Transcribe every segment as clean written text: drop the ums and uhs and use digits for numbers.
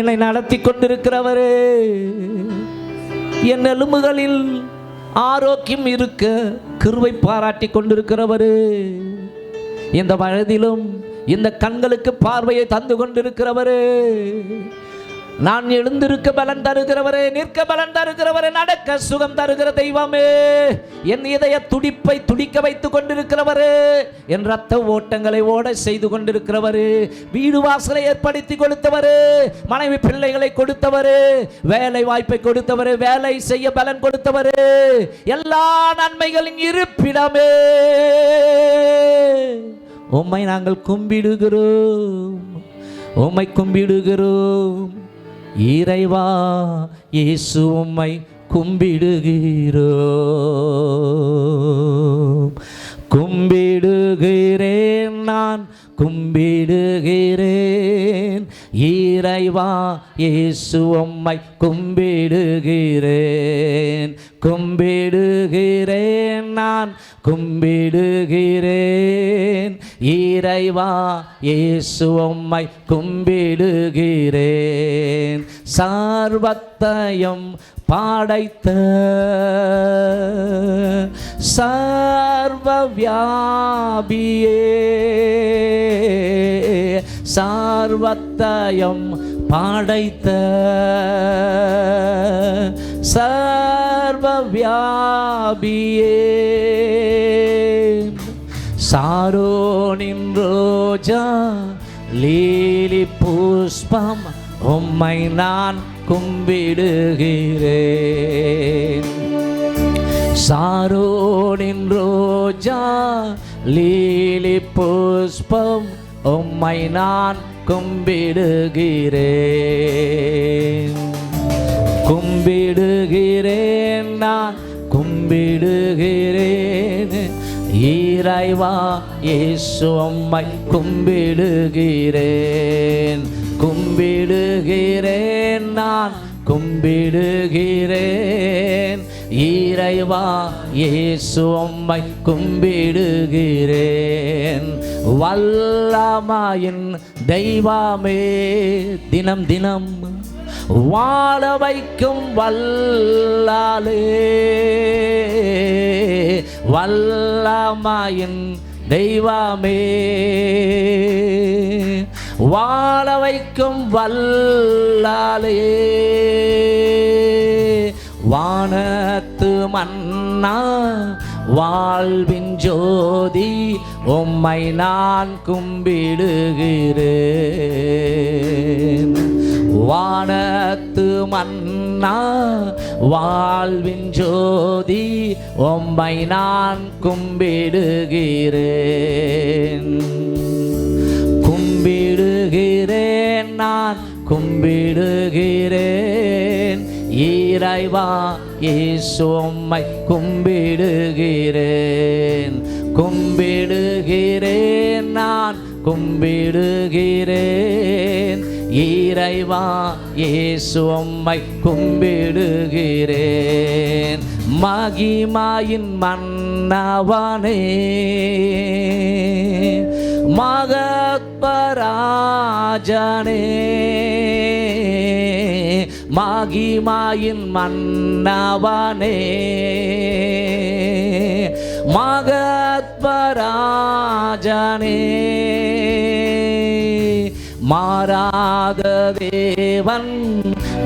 என்னை நடத்தி கொண்டிருக்கிறவரே, என் எலும்புகளில் ஆரோக்கியம் இருக்க கிருபை பாராட்டி கொண்டிருக்கிறவரே, இந்த வயதிலும் இந்த கண்களுக்கு பார்வையை தந்து கொண்டிருக்கிறவரே, நான் எழுந்திருக்க பலன் தருகிறவரே, நிற்க பலன் தருகிறவரே, நடக்க சுகம் தருகிற தெய்வமே, என் இதய துடிப்பை துடிக்க வைத்து கொண்டிருக்கிறவரே, என் ரத்த ஓட்டங்களை ஓட செய்து கொண்டிருக்கிறவரே, வீடு வாசலை ஏற்படுத்தி கொடுத்தவரே, மனைவி பிள்ளைகளை கொடுத்தவரே, வேலை வாய்ப்பை கொடுத்தவரே, வேலை செய்ய பலன் கொடுத்தவரே, எல்லா நன்மைகளின் இருப்பிடமே, உம்மை நாங்கள் கும்பிடுகிறோம், உம்மை கும்பிடுகிறோம். இறைவா இயேசு உம்மை கும்பிடுகிறோம், கும்பிடுகிறேன், நான் கும்பிடுகிறேன். இறைவா இயேசு உம்மை கும்பிடுகிறேன், கும்பிடுகிறேன், நான் கும்பிடுகிறேன். இறைவா இயேசு உம்மை கும்பிடுகிறேன். சர்வத்தையும் படைத்த சர்வவியாபியே, சர்வத்தையும் படைத்த சர்வவியாபியே, சாரோனின் ரோஜா லீலி புஷ்பம் உம்மை நான் கும்பிடுகிறேன். சாரோனின் ரோஜா லீலி புஷ்பம் உம்மை நான் கும்பிடுகிறேன், கும்பிடுகிறேன், நான் கும்பிடுகிறேன். இறைவா இயேசு உம்மை கும்பிடுகிறேன், கும்பிடுகிறேன், நான் கும்பிடுகிறேன். இறைவா இயேசு உம்மை கும்பிடுகிறேன். வல்லமையின் தெய்வமே, தினம் தினம் வாழ வைக்கும் வல்லாலே, வல்லமையின் தெய்வமே, வாழ வைக்கும் வல்லாலே, வானத்து மன்னா வாழ்வின் ஜோதி உம்மை நான் கும்பிடுகிறேன். வானத்து மன்னா வாழ்வின் ஜோதி உம்மை நான் கும்பிடுகிறேன், கும்பிடுகிறேன், நான் கும்பிடுகிறேன். இறைவா இயேசு உம்மை கும்பிடுகிறேன், கும்பிடுகிறேன், நான் கும்பிடுகிறேன். இறைவா இயேசு உம்மை கும்பிடுகிறேன். மகிமையின் மன்னவனே, மகத்பராஜனே, மகிமையின் மன்னவனே, மகத்பராஜனே, மாறாத தேவன்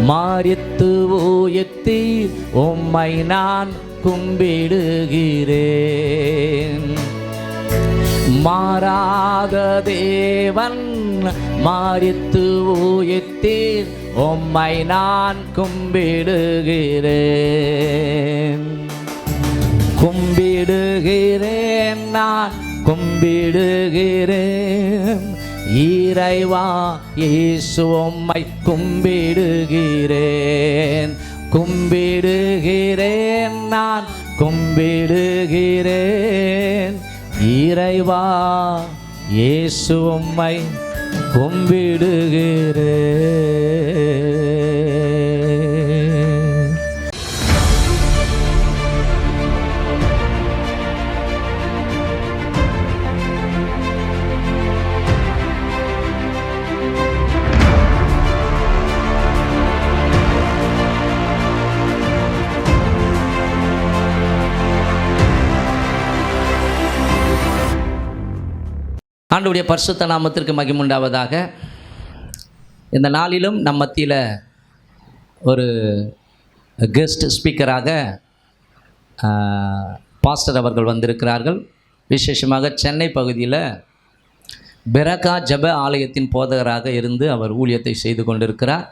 மரித்து உயிர்த்தீர் உம்மை நான் கும்பிடுகிறேன். மாறாத தேவன் மரித்து உயிர்த்தீர் உம்மை நான் கும்பிடுகிறேன், கும்பிடுகிறேன், நான் கும்பிடுகிறேன். இறைவா இயேசு உம்மை கும்பிடுகிறேன், கும்பிடுகிறேன், நான் கும்பிடுகிறேன். இறைவா இயேசு உம்மை கும்பிடுகிறேன். ஆண்டவருடைய பரிசுத்த நாமத்திற்கு மகிமுண்டாவதாக. இந்த நாளிலும் நம் மத்தியில் ஒரு கெஸ்ட் ஸ்பீக்கராக பாஸ்டர் அவர்கள் வந்திருக்கிறார்கள். விசேஷமாக சென்னை பகுதியில் பெரகா ஜெப ஆலயத்தின் போதகராக இருந்து அவர் ஊழியத்தை செய்து கொண்டிருக்கிறார்.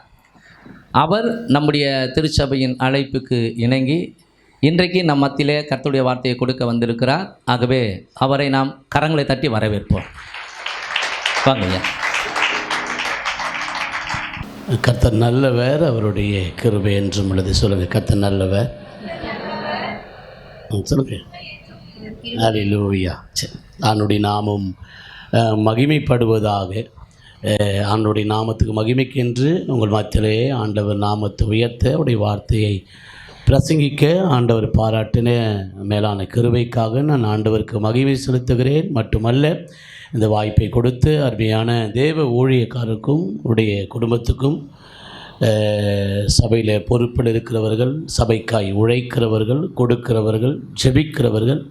அவர் நம்முடைய திருச்சபையின் அழைப்புக்கு இணங்கி இன்றைக்கு நம் மத்தியிலே கர்த்தருடைய வார்த்தையை கொடுக்க வந்திருக்கிறார். ஆகவே அவரை நாம் கரங்களை தட்டி வரவேற்போம். வாங்க. கர்த்தர் நல்லவர், அவருடைய கிருபை என்றும் உள்ளது. சொல்லுங்கள், கர்த்தர் நல்லவர். சொல்லுங்கள். அல்லேலூயா. ஆண்டவருடைய நாமம் மகிமைப்படுவதாக. ஆண்டவருடைய நாமத்துக்கு மகிமைக்கென்று உங்கள் மத்தியிலே ஆண்டவர் நாமத்தை உயர்த்த அவருடைய வார்த்தையை பிரசங்கிக்க ஆண்டவர் பாராட்டின மேலான கிருபைக்காக நான் ஆண்டவருக்கு மகிமை செலுத்துகிறேன். மட்டுமல்ல, இந்த வாய்ப்பை கொடுத்து அருமையான தேவ ஊழியக்காரருக்கும் உடைய குடும்பத்துக்கும் சபையில் பொறுப்பில் இருக்கிறவர்கள், சபைக்காய் உழைக்கிறவர்கள், கொடுக்கிறவர்கள், ஜெபிக்கிறவர்கள்,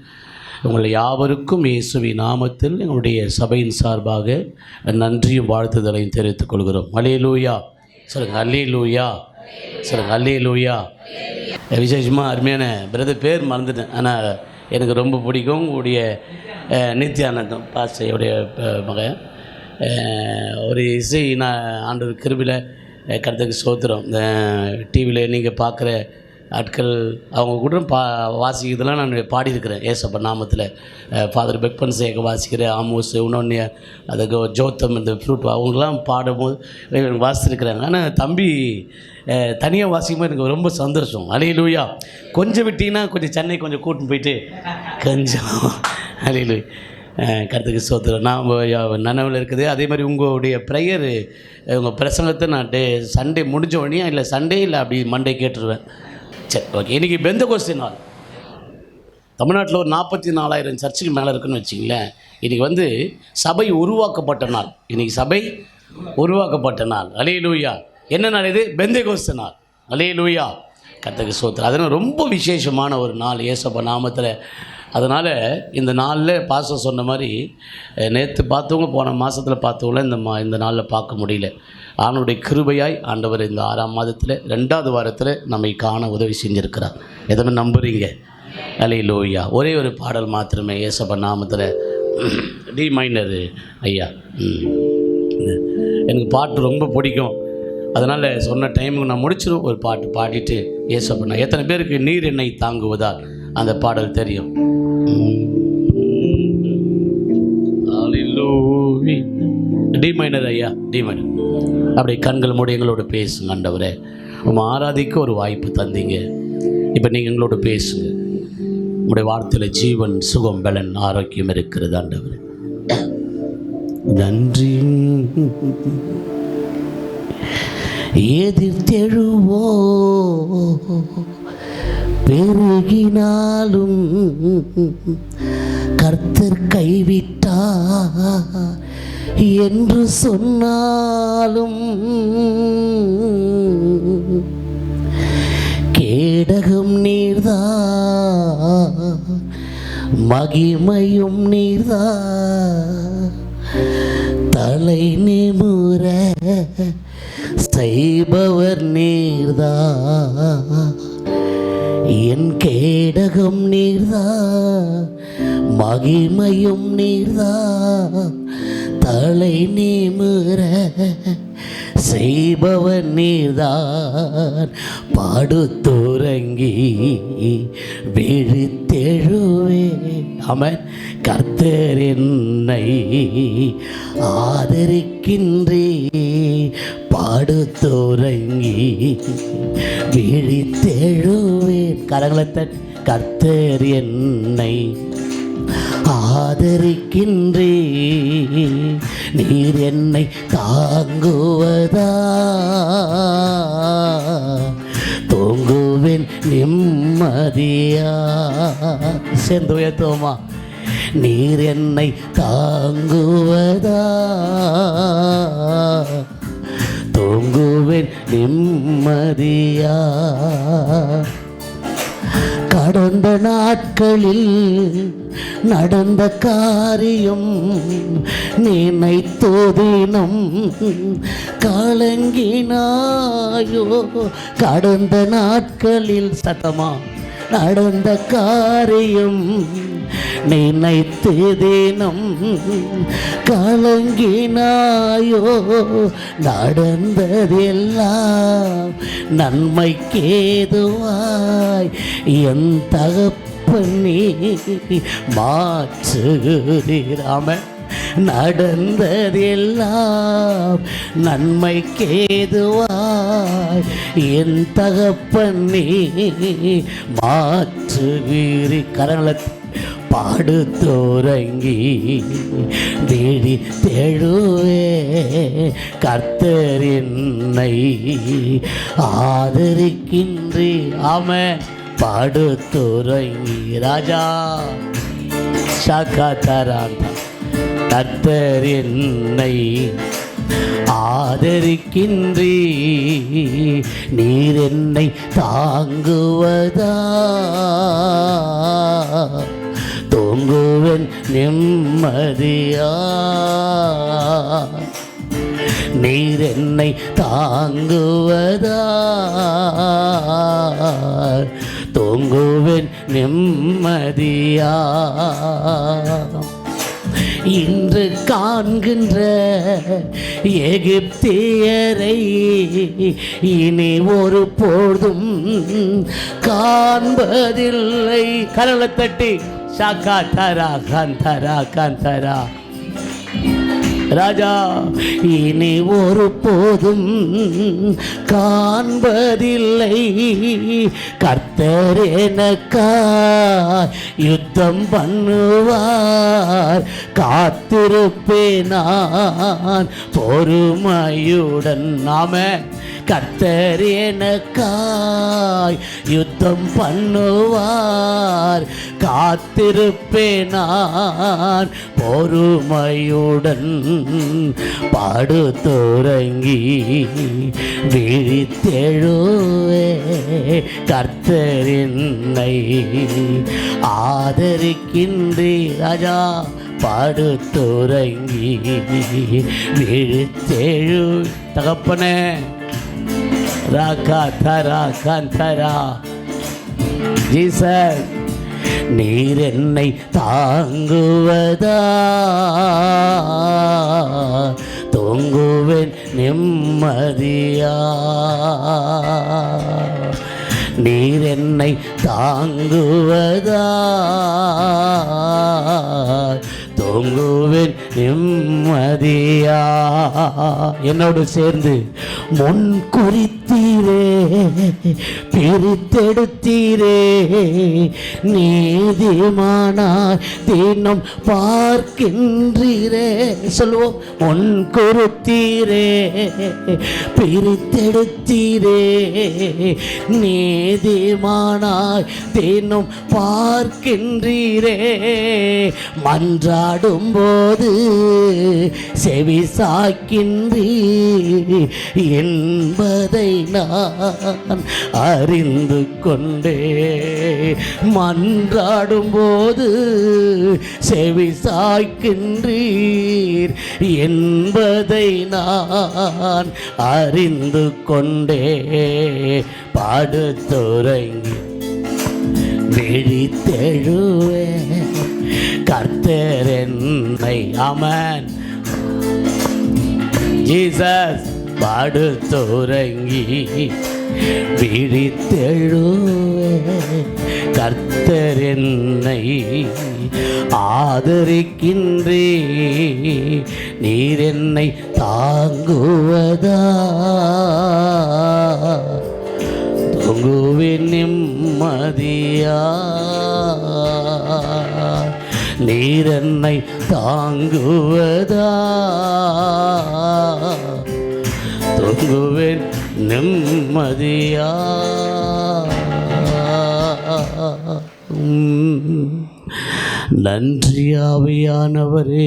உங்களை யாவருக்கும் இயேசுவின் நாமத்தில் எங்களுடைய சபையின் சார்பாக நன்றியும் வாழ்த்துதலையும் தெரிவித்துக் கொள்கிறோம். அல்லேலூயா. சொல்லுங்கள், அல்லேலூயா. சொல்லுங்கள், அல்லேலூயா. விசேஷமாக அருமையான பிரதர் பேர் மறந்துட்டேன், ஆனால் எனக்கு ரொம்ப பிடிக்கும். உடைய நித்யானந்தம் பாஸ்டைய மகன் ஒரு இசை நான் ஆண்டவர் கிருபையில் கர்த்தருக்கு ஸ்தோத்திரம். டிவியில் நீங்கள் பார்க்குற ஆட்கள் அவங்க கூட வாசிக்கிறதுலாம் நான் பாடியிருக்கிறேன். ஏசப்பா நாமத்தில் ஃபாதர் பெக்பன் சேக வாசிக்கிறேன், ஆமோஸ் இன்னொன்று அதுக்கு ஜோத்தம் இந்த ஃப்ரூட் அவங்களாம் பாடும்போது வாசிச்சிருக்கிறாங்க. ஆனால் தம்பி தனியாக வாசிக்கும்போது எனக்கு ரொம்ப சந்தோஷம். அல்லேலூயா. கொஞ்சம் விட்டீங்கன்னா கொஞ்சம் சென்னை கொஞ்சம் கூட்டின்னு போயிட்டு கொஞ்சம் அல்லேலூயா கர்த்தருக்கு ஸ்தோத்திரம். நான் நனவில் இருக்குது. அதே மாதிரி உங்களுடைய ப்ரேயரு உங்கள் பிரசங்கத்தை நான் சண்டே முடிஞ்ச உடனே இல்லை சண்டே இல்லை அப்படி மண்டே கேட்டுருவேன். சரி, ஓகே. இன்றைக்கி பெந்தகோஸ்தே நாள். தமிழ்நாட்டில் ஒரு 44,000 சர்ச்சுக்கு மேலே இருக்குன்னு வச்சிங்களேன். இன்றைக்கி சபை உருவாக்கப்பட்ட நாள். இன்றைக்கி சபை உருவாக்கப்பட்ட நாள். அல்லேலூயா. என்ன நாள் இது? பெந்தகோஸ்தே நாள். அல்லேலூயா. கர்த்தருக்கு ஸ்தோத்திரம். அதனால் ரொம்ப விசேஷமான ஒரு நாள் இயேசப்பா நாமத்தில். அதனால் இந்த நாளில் பாஸ்டர் சொன்ன மாதிரி நேற்று பார்த்தவங்க போன மாதத்தில் பார்த்தவங்கள இந்த நாளில் பார்க்க முடியல. ஆண்டவருடைய கிருபையாய் ஆண்டவர் இந்த 6ஆம் மாதத்தில் 2வது வாரத்தில் நம்மை காண உதவி செஞ்சுருக்கிறார். எதனா நம்புறீங்க? அல்லேலூயா. ஒரே ஒரு பாடல் மாத்திரமே இயேசப்பா நாமத்தில். டி மைனர் ஐயா, எனக்கு பாட்டு ரொம்ப பிடிக்கும். அதனால் சொன்ன டைமுக்கு நான் முடிச்சிடும் ஒரு பாட்டு பாடிட்டு இயேசப்பா. எத்தனை பேருக்கு நீர் என்னை தாங்குவதால் அந்த பாடல் தெரியும்? டி மைனர் ஐயா, டி மைனர். அப்படி கண்கள் மூடி எங்களோட பேசுங்க. ஆண்டவரே, உங்கள் ஆராதிக்க ஒரு வாய்ப்பு தந்தீங்க. இப்போ நீங்கள் எங்களோட பேசுங்க. உங்களுடைய வார்த்தையில் ஜீவன், சுகம், பலன், ஆரோக்கியம் இருக்கிறது. ஆண்டவரே நன்றி. எதிர்த்தெழுவோ பெருகினாலும் கர்த்தர் கைவிட்டார் என்று சொன்னாலும் கேடகம் நீர்தான், மகிமையும் நீர்தான், தலை நிமிர செய்பவர் நீர்தான். என் கேடகம் நீர்தான், மகிமையும் நீர்தான், தலை நிமிர செய்பவர் நீர்தான். பாடுத்துறங்கி விழித்தெழுவே. ஆமென். கர்த்தர் என்னை ஆதரிக்கின்றே. பாடுத்துறங்கி விழித்தெழுவேன். கரங்களை கர்த்தர் என்னை ஆதரிக்கின்றே. நீர் என்னை தாங்குவதா தூங்குவேன் நிம்மதியா. சேர்ந்து உயர்த்துவோமா? நீர் என்னை தாங்குவதா தூங்குவேன் நிம்மதியா. கடந்த நாட்களில் நடந்த காரியம் நினைத்தோ தினம் கலங்கினாயோ. கடந்த நாட்களில் சத்தமா நடந்த காரியம் நினைத்து தினம் கலங்கினாயோ. நடந்ததெல்லாம் நன்மைக்கேதுவாய் என் தகப்பனே மாற்றுகிறாம. நடந்ததெல்லாம் நன்மைக்கேதுவாய் என் தகப்பனே மாற்றுகிறீ. கரங்களை பாடுத்தோரங்கி விழி தெழுவே கர்த்தர் என்னை ஆதரிக்கின்றே. ஆமென். பாடுத்தோரங்கி ராஜா சாக்காத்தாராந்த கர்த்தர் என்னை ஆதரிக்கின்றே. நீர் என்னை தாங்குவதா தூங்குவன் நிம்மதியா. நீர் என்னை தாங்குவதா தூங்குவன் நிம்மதியா. இன்று காண்கின்ற எகிப்தியரை இனி ஒரு பொழுதும் காண்பதில்லை. கரங்களை தட்டி சாக்கா தரா காந்தரா காந்தரா ராஜா. இனி ஒரு போதும் காண்பதில்லை. கர்த்தர் எனக்காய் யுத்தம் பண்ணுவார். காத்திருப்பேன் நான் பொறுமையுடன். நாம கர்த்தர் எனக்காய் யுத்தம் பண்ணுவார். காத்திருப்பேன் நான் பொறுமையுடன். பாடுத்தோரங்கி விழித்தெழுவே கர்த்தர் என்னை ஆதரிக்கின்றே. ராஜா பாடுத்தோரங்கி விழித்தெழு தகப்பனே ராகா தரா காந்தரா. ஜீசஸ் நீர் என்னை தாங்குவதா தூங்குவேன் நிம்மதியா. நீர் என்னை தாங்குவதா தூங்குவேன் நிம்மதியா. என்னோடு சேர்ந்து முன் குறித்தீரே பிரித்தெடுத்தீரே. நீதிமானாய் தினம் பார்க்கின்றீரே. சொல்லுவோம். முன் குறித்தீரே பிரித்தெடுத்தீரே. நீதிமானாய் தினம் பார்க்கின்றீரே. மன்றாடும் போது செவி சாய்க்கின்றீர் என்பதை நான் அறிந்து கொண்டே. மன்றாடும் போது செவி சாய்க்கின்றீர் என்பதை நான் அறிந்து கொண்டே. பாடுத்தொரங்கி விழித்தெழுவே கர்த்தர் என்னை. ஆமென். ஜீசஸ் பாடுத்தொரங்கி விழித்தெழுவே கர்த்தர் என்னை ஆதரிக்கின்றே. நீர் என்னை தாங்குவதா தூங்குவேன் நிம்மதியா. நீர் என்னை தாங்குவதா தூங்குவேன் நிம்மதியா. நன்றி ஆவியானவரே.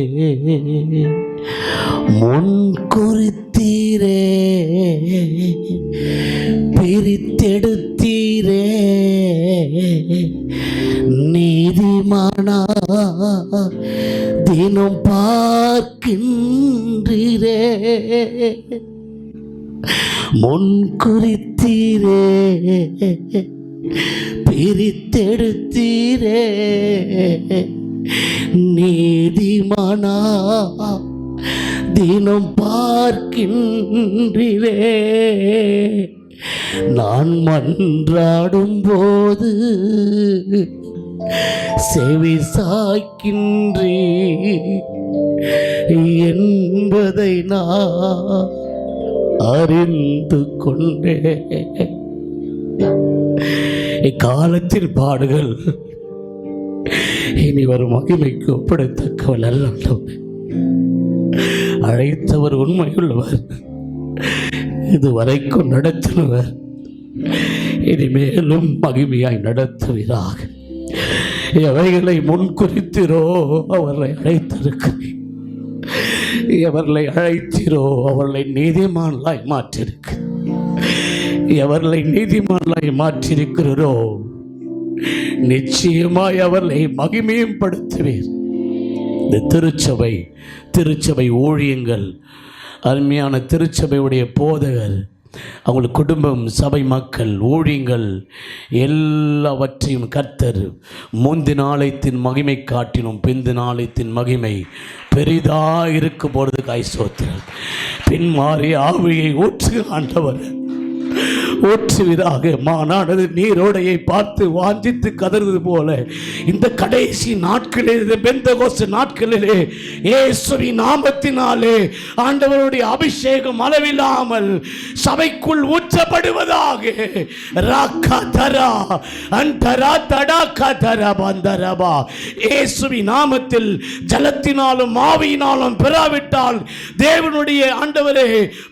முன் குறித்தீரே பிரித்தெடுத்தீரே. நீதிமானா தினம் பார்க்கின்றீரே, முன் குறித்தீரே, பிரித்தெடுத்தீரே. நீதிமானா தினம் பார்க்கின்றீரே, நான் மன்றாடும் போது செவி சாய்க்கின்றே என்பதை நான் அறிந்து கொண்டே. இக்காலத்தின் பாடுகள் இனி வரும் மகிமைக்கு ஒப்படைத்தக்கவள் அல்ல. அழைத்தவர் உண்மையுள்ளவர், இதுவரைக்கும் நடத்தினவர் இனிமேலும் மகிமையாய் நடத்துவீராக. எவைகளை முன்குறித்திரோ அவர்களை அழைத்திருக்கிறேன், எவர்களை அழைத்திரோ அவர்களை நீதிமான்களாய் மாற்றிருக்கு. எவர்களை நீதிமான்களாய் மாற்றிருக்கிறோ நிச்சயமாய் அவர்களை மகிமையும் படுத்துவீர். இந்த திருச்சபை ஊழியங்கள், அருமையான திருச்சபையுடைய போதகர், அவங்கள் குடும்பம், சபை மக்கள், ஊழியங்கள் எல்லாவற்றையும் கர்த்தர் முந்தின ஆலயத்தின் மகிமை காட்டினும் பிந்தின ஆலயத்தின் மகிமை பெரிதாக இருக்கும் பொழுது கைசோத்திரம் பின்மாறி ஆவியை ஊற்று ஆண்டவர் ஊற்றுவீராக. மானானது நீரோடையை பார்த்து வாஞ்சித்து கதறுவது போல இந்த கடைசி நாட்களிலே, பெந்தகோஸ்து நாட்களிலே இயேசுவின் நாமத்தினாலே ஆண்டவருடைய அபிஷேகம் அளவில்லாமல் சபைக்குள் ஊற்றப்படுவதாக. இயேசுவின் நாமத்தில் ஜலத்தினாலும் ஆவியினாலும் பெறாவிட்டால் தேவனுடைய ஆண்டவரே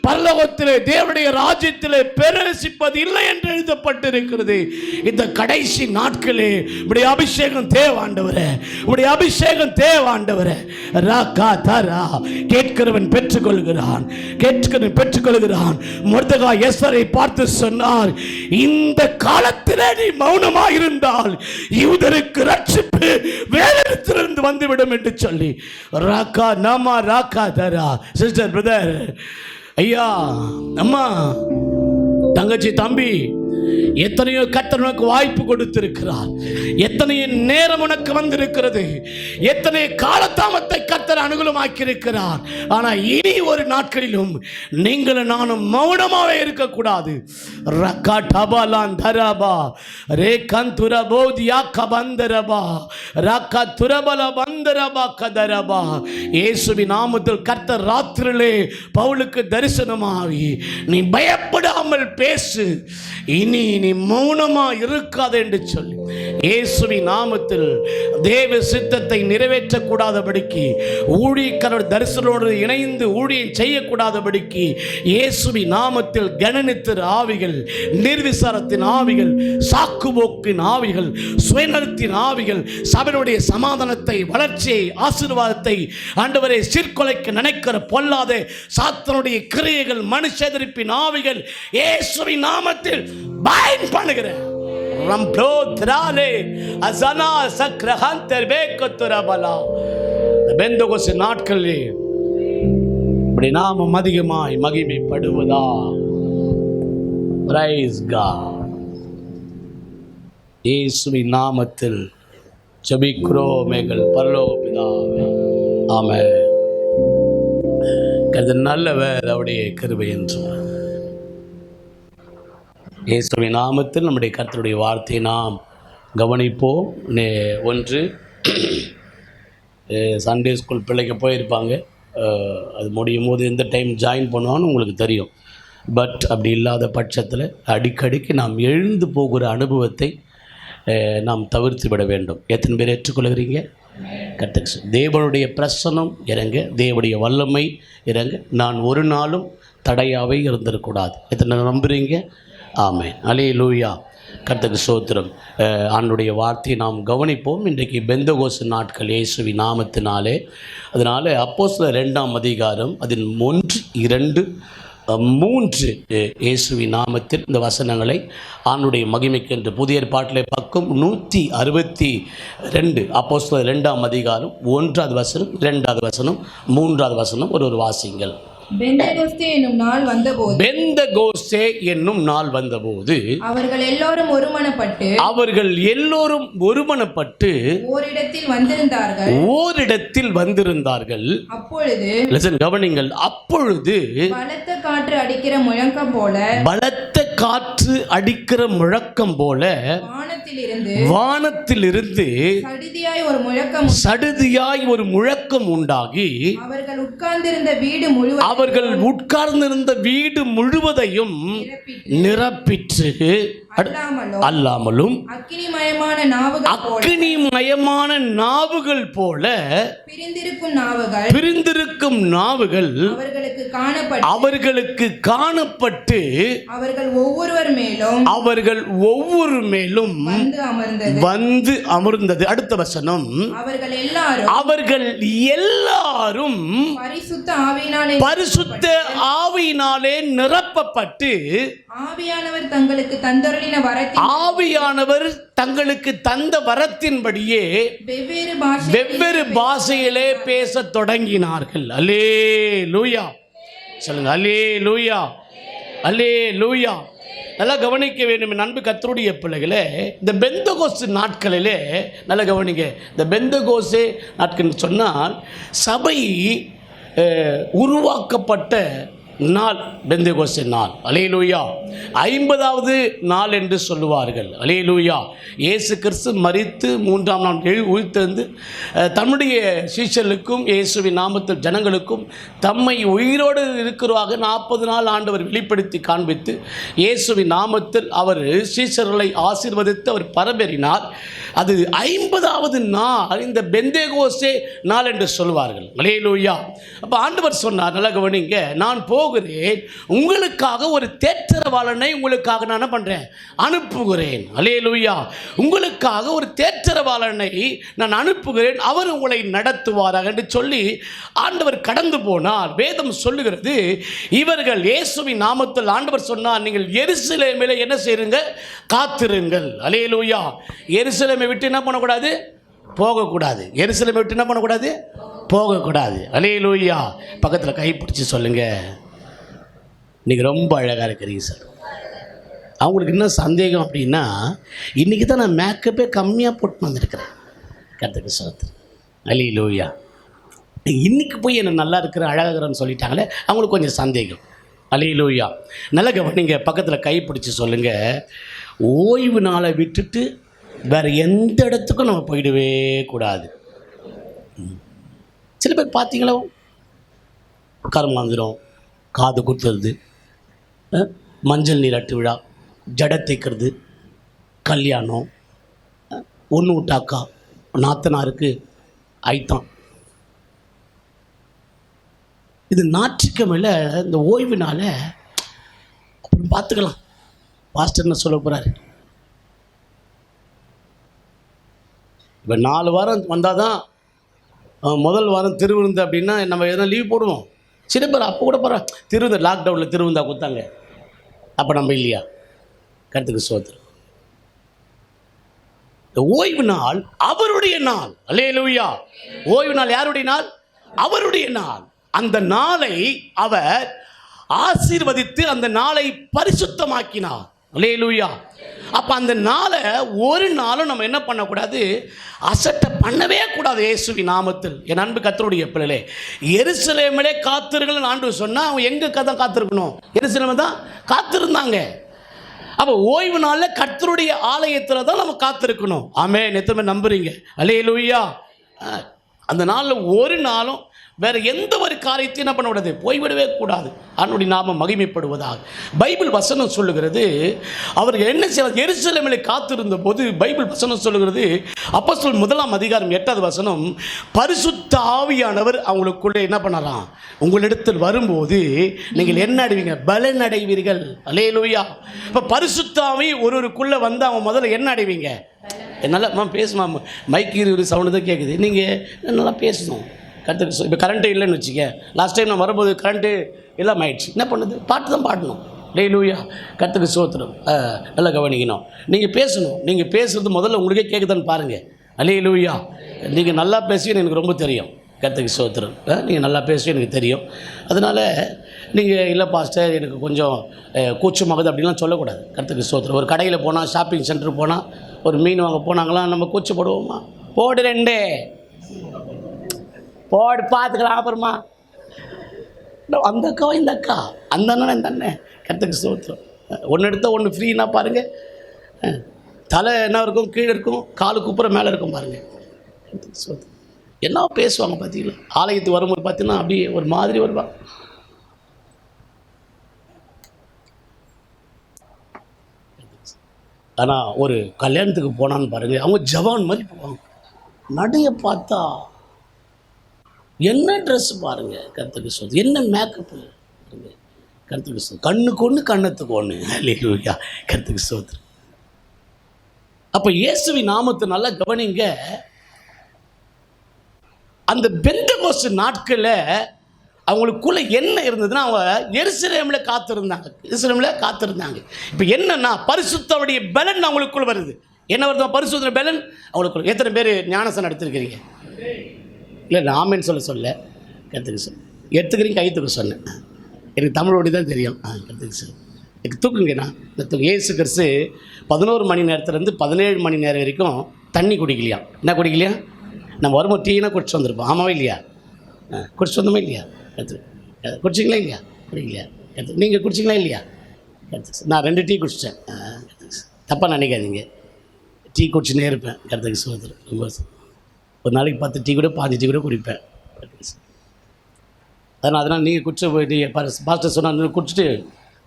பரலோகத்திலே தேவனுடைய ராஜ்யத்திலே பிரவேசிப்பது இல்லை என்று எழுதப்பட்டிருக்கிறது. இந்த கடைசி நாட்களே உடைய அபிஷேகம் தேவாண்டவரே, உடைய அபிஷேகம் தேவாண்டவரே. ராகா தரா கேட்கிறவன் பெற்றுக்கொள்கிறான், கேட்கிறவன் பெற்றுக்கொள்கிறான். மொர்தெகாய் எஸ்தரை பார்த்து சொன்னார், இந்த காலத்திலே நீ மௌனமாக இருந்தால் யூதருக்கு ரட்சிப்பு வேறெடுத்திலிருந்து வந்துவிடும் என்று சொல்லி. ராகா நாமா ராகா தரா. சிஸ்டர், பிரதர், ஐயா, அம்மா, தங்கச்சி, தம்பி, எத்தனையோ கர்த்தர் உனக்கு வாய்ப்பு கொடுத்திருக்கிறார். எத்தனையோ நேரம் உனக்கு வந்திருக்கிறது. எத்தனை காலதாமத்தை கர்த்தர் அனுகூலமாக்கி இருக்கிறார். ஆனால் இனி ஒரு நாட்களிலும் நீங்களும் நானும் மௌனமாகவே இருக்கக்கூடாது. இயேசுவின் நாமத்தில் கர்த்தர் ராத்திரிலே பவுலுக்கு தரிசனமாகி, நீ பயப்படாமல் பேசு, இனி நீ மௌனமா இருக்காது என்று சொல்லி இயேசுவின் நாமத்தில் தேவ சித்தத்தை நிறைவேற்றக்கூடாதபடிக்கு, ஊழியக்காரர் தரிசனோடு இணைந்து ஊழியம் செய்யக்கூடாதபடிக்கு இயேசுவின் நாமத்தில் கனநித்திர ஆவிகள், நிர்விசாரத்தின் ஆவிகள், சாக்குபோக்கின் ஆவிகள், சுயநலத்தின் ஆவிகள், சபையுடைய சமாதானத்தை, வளர்ச்சியை, ஆசீர்வாதத்தை ஆண்டவரை சீர்குலைக்க நினைக்கிற பொல்லாத சாத்தானுடைய கிரியைகள், மனுஷ எதிர்ப்பின் ஆவிகள் இயேசுவின் நாமத்தில் பயன் பண்ணுகிற பெந்தகோஸ்து நாட்களில் இப்படி நாமம் அதிகமாய் மகிமைப்படுவதா. Price God. இயேசுவின் நாமத்தில் ஜெபிக்கிறோம் எங்கள் பரலோக பிதாவே, ஆமென். கர்த்தர் நல்லவர், அவருடைய கிருபை என்றும். இயேசுவின் நாமத்தில் நம்முடைய கர்த்தருடைய வார்த்தையை நாம் கவனிப்போம். ஒன்று, சண்டே ஸ்கூல் பிள்ளைங்க போயிருப்பாங்க, அது முடியும் போது எந்த டைம் ஜாயின் பண்ணுவான்னு உங்களுக்கு தெரியும். பட் அப்படி இல்லாத பட்சத்தில் அடிக்கடிக்கு நாம் எழுந்து போகிற அனுபவத்தை நாம் தவிர்த்து விட வேண்டும். எத்தனை பேர் ஏற்றுக்கொள்கிறீங்க? கர்த்தர் தேவனுடைய பிரசன்னம் இறங்க, தேவனுடைய வல்லமை இறங்க நான் ஒரு நாளும் தடையாகவே இருந்திருக்கூடாது. எத்தனை நம்புறீங்க? ஆமென், அல்லேலூயா. கர்த்தருக்கு ஸ்தோத்திரம். ஆண்டுடைய வார்த்தையை நாம் கவனிப்போம். இன்றைக்கு பெந்தகோஸ்து நாட்கள் இயேசுவின் நாமத்தினாலே. அதனால் அப்போஸ்தலர் 2ஆம் அதிகாரம் அதில் 1, 2, 3 இயேசுவின் நாமத்தில் இந்த வசனங்களை ஆண்டுடைய மகிமைக்கு என்று புதிய ஏற்பாட்டிலே பக்கம் 162 அப்போஸ்தலர் 2ஆம் அதிகாரம் 1வது வசனம் 2வது வசனம் 3வது வசனம் ஒரு வாசிங்கள். பெந்தெகோஸ்தே என்னும் நாள் வந்தபோது பெந்தெகோஸ்தே என்னும் நாள் வந்தபோது அவர்கள் எல்லோரும் ஒருமனப்பட்டு ஓரிடத்தில் வந்திருந்தார்கள். அப்பொழுது கவனிங்கள், அப்பொழுது பலத்த காற்று அடிக்கிற முழக்கம் போல வானத்திலிருந்து சடுதியாய் ஒரு முழக்கம் உண்டாகி அவர்கள் உட்கார்ந்திருந்த வீடு முழுவதையும் நிரப்பிற்று. அல்லாமலும் அக்கினிமயமான நாவுகள் போல பிரிந்திருக்கும் நாவுகள் அவர்களுக்கு காணப்பட்டு அவர்கள் ஒவ்வொரு மேலும் வந்து அமர்ந்தது. அடுத்த வசனம், அவர்கள் எல்லாரும் பரிசுத்த ஆவியினாலே நிரப்பப்பட்டு ஆவியானவர் தங்களுக்கு தந்த வரத்தின்படியே வெவ்வேறு பாஷையிலே பேசத் தொடங்கினார்கள். அல்லேலூயா சொல்லுங்க, அல்லேலூயா, அல்லேலூயா. நல்லா கவனிக்க வேண்டும் என் அன்பு கர்த்தருடைய பிள்ளைகளே. இந்த பெந்தெகோஸ்து நாட்களிலே நல்லா கவனிங்க. இந்த பெந்தெகோஸ்து நாட்கள் சொன்னால் சபை உருவாக்கப்பட்ட நாள் பெந்தெகோஸ்து நாள். அல்லேலூயா. 50வது நாள் என்று சொல்லுவார்கள். அல்லேலூயா. இயேசு கிறிஸ்து மரித்து 3ஆம் நாள் உயிர்த்தெழுந்து தம்முடைய சீஷர்களுக்கும் இயேசுவின் நாமத்தில் ஜனங்களுக்கும் தம்மை உயிரோடு இருக்கிறாக 40 நாள் ஆண்டவர் வெளிப்படுத்தி காண்பித்து இயேசுவின் நாமத்தில் அவர் சீஷர்களை ஆசீர்வதித்து அவர் பரம்பேறினார். அது 50வது நாள் இந்த பெந்தெகோஸ்தே நாள் என்று சொல்வார்கள். அல்லேலூயா. அப்போ ஆண்டவர் சொன்னார், நல்லா கவனிங்க, நான் போகிறேன், உங்களுக்காக ஒரு தேற்றரவாளனை உங்களுக்காக நான் என்ன பண்ணுறேன், அனுப்புகிறேன். அல்லேலூயா. உங்களுக்காக ஒரு தேற்றரவாளனை நான் அனுப்புகிறேன், அவர் உங்களை நடத்துவாராக என்று சொல்லி ஆண்டவர் கடந்து போனார். வேதம் சொல்லுகிறது, இவர்கள் இயேசுவின் நாமத்தில் ஆண்டவர் சொன்னார், நீங்கள் எருசலேமிலே என்ன செய்யுங்க, காத்திருங்கள். அல்லேலூயா. எருசலேமை விட்டு என்ன பண்ணக்கூடாது, போகக்கூடாது. எருசலேமை விட்டு என்ன பண்ணக்கூடாது, போகக்கூடாது. அல்லேலூயா. பக்கத்தில் கை பிடிச்சி சொல்லுங்க, நீங்கள் ரொம்ப அழகாக இருக்கிறீங்க சார். அவங்களுக்கு என்ன சந்தேகம் அப்படின்னா, இன்றைக்கி தான் நான் மேக்கப்பே கம்மியாக போட்டு வந்திருக்கிறேன். கர்த்தருக்கு ஸ்தோத்திரம். அல்லேலூயா. இன்றைக்கி போய் என்ன நல்லா இருக்கிறேன் அழகாகிறேன்னு சொல்லிட்டாங்களே, அவங்களுக்கு கொஞ்சம் சந்தேகம். அல்லேலூயா. நல்லா கவனிங்க, பக்கத்தில் கை பிடிச்சி சொல்லுங்கள், ஓய்வு நாளை விட்டுட்டு வேறு எந்த இடத்துக்கும் நம்ம போயிடவே கூடாது. சில பேர் பார்த்தீங்களா, கருமாந்திரம், காது குத்துறது, மஞ்சள் நீராட்டு விழா, ஜடை தைக்கிறது, கல்யாணம், ஒன்று விட்டாக்கா நாத்தனாருக்கு ஐத்தான். இது ஞாயிற்றுக்கிழமையில் இந்த ஓய்வுனால அப்புறம் பார்த்துக்கலாம். பாஸ்டர் என்ன சொல்ல போகிறாரு, இப்போ 4 வாரம் வந்தால் தான் முதல் வாரம் திருவிருந்து அப்படின்னா நம்ம எதனா லீவ் போடுவோம். சில பேர் அப்போ கூட போகிற திருவிழா லாக்டவுனில் திருவிழா கொடுத்தாங்க, அப்போ நம்ம இல்லையா? கர்த்தருக்கு ஸ்தோத்திரம். இந்த ஓய்வு நாள் அவருடைய நாள். அல்லேலூயா. ஓய்வு நாள் யாருடைய நாள்? அவருடைய நாள். அந்த நாளை அவர் ஆசீர்வதித்து அந்த நாளை பரிசுத்தமாக்கினார். அல்லேலூயா. அப்போ அந்த நாளை ஒரு நாளும் நம்ம என்ன பண்ணக்கூடாது, அசட்டை பண்ணவே கூடாது. இயேசுவின் நாமத்தில் என் அன்பு கர்த்தருடைய பிள்ளைகளே, எருசலேமிலே காத்திருங்கள் ஆண்டு சொன்னால் அவங்க எங்கே தான் காத்திருக்கணும், எருசலேமை தான் காத்திருந்தாங்க. அப்போ ஓய்வு நாளில் கர்த்தருடைய ஆலயத்தில் தான் நம்ம காத்திருக்கணும். ஆமென். எத்தனை நம்புறீங்க? அல்லேலூயா. அந்த நாளில் ஒரு நாளும் வேறு எந்த ஒரு காரியத்தையும் என்ன பண்ணக்கூடாது, போய்விடவே கூடாது. அவனுடைய நாமம் மகிமைப்படுவதாக பைபிள் வசனம் சொல்லுகிறது. அவர்கள் என்ன செய்வார், எருசலேமிலே காத்திருந்த போது பைபிள் வசனம் சொல்லுகிறது, அப்போஸ்தலர் 1ஆம் அதிகாரம் 8வது வசனம், பரிசுத்த ஆவியானவர் அவங்களுக்குள்ளே என்ன பண்ணலாம், உங்களிடத்தில் வரும்போது நீங்கள் என்ன அடைவீங்க, பலன் அடைவீர்கள். அல்லேலூயா. இப்போ பரிசுத்த ஆவி ஒருவருக்குள்ளே வந்து அவங்க முதல்ல என்ன அடைவீங்க, நல்லா பேசுமா, மைக்கு சவுண்டு தான் கேட்குது, நீங்கள் நல்லா பேசணும். கற்றுக்கு. இப்போ கரண்ட்டு இல்லைன்னு வச்சுக்க, லாஸ்ட் டைம் நான் வரும்போது கரண்ட்டு எல்லாம் ஆயிடுச்சு. என்ன பண்ணுது? பாட்டு தான் பாடணும். ஹல்லேலூயா, கர்த்தருக்கு ஸ்தோத்திரம். நல்லா கவனிக்கணும். நீங்கள் பேசணும். நீங்கள் பேசுகிறது முதல்ல உங்களுக்கே கேட்குதான்னு பாருங்கள். ஹல்லேலூயா. நீங்கள் நல்லா பேசுவீங்கன்னு எனக்கு ரொம்ப தெரியும். கர்த்தருக்கு ஸ்தோத்திரம். நீங்கள் நல்லா பேசுவீங்க எனக்கு தெரியும். அதனால் நீங்கள் இல்லை பாஸ்டர் எனக்கு கொஞ்சம் கூச்சமாகுது அப்படின்லாம் சொல்லக்கூடாது. கர்த்தருக்கு ஸ்தோத்திரம். ஒரு கடையில் போனால், ஷாப்பிங் சென்டர் போனால், ஒரு மீன் வாங்க போனாங்களாம் நம்ம கூச்சப்படுவோமா? போடு 2 போடு, பார்த்துக்கலாம் அப்புறமா. அந்த அக்காவா இந்த அக்கா, அந்த அண்ணன் இந்த அண்ணன். கர்த்தருக்கு ஸ்தோத்திரம். ஒன்று எடுத்தால் ஒன்று ஃப்ரீனா பாருங்கள். தலை என்ன இருக்கும்? கீழே இருக்கும். காலு குப்புற மேலே இருக்கும் பாருங்கள். கர்த்தருக்கு ஸ்தோத்திரம். என்ன பேசுவாங்க பார்த்தீங்களா? ஆலயத்துக்கு வரும்போது பார்த்தீங்கன்னா அப்படியே ஒரு மாதிரி வருவாங்க. ஆனால் ஒரு கல்யாணத்துக்கு போனான்னு பாருங்கள், அவங்க ஜவான் மாதிரி போவாங்க. நடைய பார்த்தா என்ன ட்ரெஸ் பாருங்கள். கர்த்தருக்கு ஸ்தோத்திரம். என்ன மேக்கப்பு பாருங்கள். கர்த்தருக்கு ஸ்தோத்திரம். கண்ணுக்கு ஒன்று கண்ணத்துக்கு ஒன்று. ஹல்லேலூயா, கர்த்தருக்கு ஸ்தோத்திரம். அப்போ இயேசுவின் நாமத்தை நல்லா கவனிங்க. அந்த பெந்தெகோஸ்து நாட்களில் அவங்களுக்குள்ள என்ன இருந்ததுன்னா, அவங்க எருசலேமில் காத்திருந்தாங்க. இப்போ என்னன்னா, பரிசுத்தவுடைய பலன் அவங்களுக்குள்ள வருது. என்ன வருது? பரிசுத்த பலன் அவங்களுக்குள்ள. எத்தனை பேர் ஞானஸ்நானம் எடுத்துருக்கிறீங்க? இல்லை, நாமேன்னு சொல்ல கற்றுக்கு சொல் எடுத்துக்கிறீங்க, கை தூக்க சொன்னேன். எனக்கு தமிழோடி தான் தெரியும். கற்றுக்கு சொல் எனக்கு தூக்குங்கண்ணா. இந்த இயேசு கிறிஸ்து 11 மணி நேரத்துலேருந்து 17 மணி நேரம் வரைக்கும் தண்ணி குடிக்கலையா? என்ன குடிக்கலையா? நம்ம வரும்போது டீனா குடிச்சு வந்திருப்போம். ஆமாவா இல்லையா? குடிச்சு வந்தோமா இல்லையா? குடிச்சிங்களா இல்லையா? குடிக்கலையா? நீங்கள் குடிச்சிங்களா இல்லையா? நான் 2 டீ குடிச்சிட்டேன். தப்பாக நினைக்காதீங்க. டீ குடிச்சுனே இருப்பேன். கருத்துக்கு சொல்லுறது ரொம்ப ஒரு நாளைக்கு 10 டீ கூட 5 டீ கூட குடிப்பேன். அதனால் நீங்கள் குடிச்சு போய் நீங்கள் பாஸ்டர் சொன்னால் குடிச்சிட்டு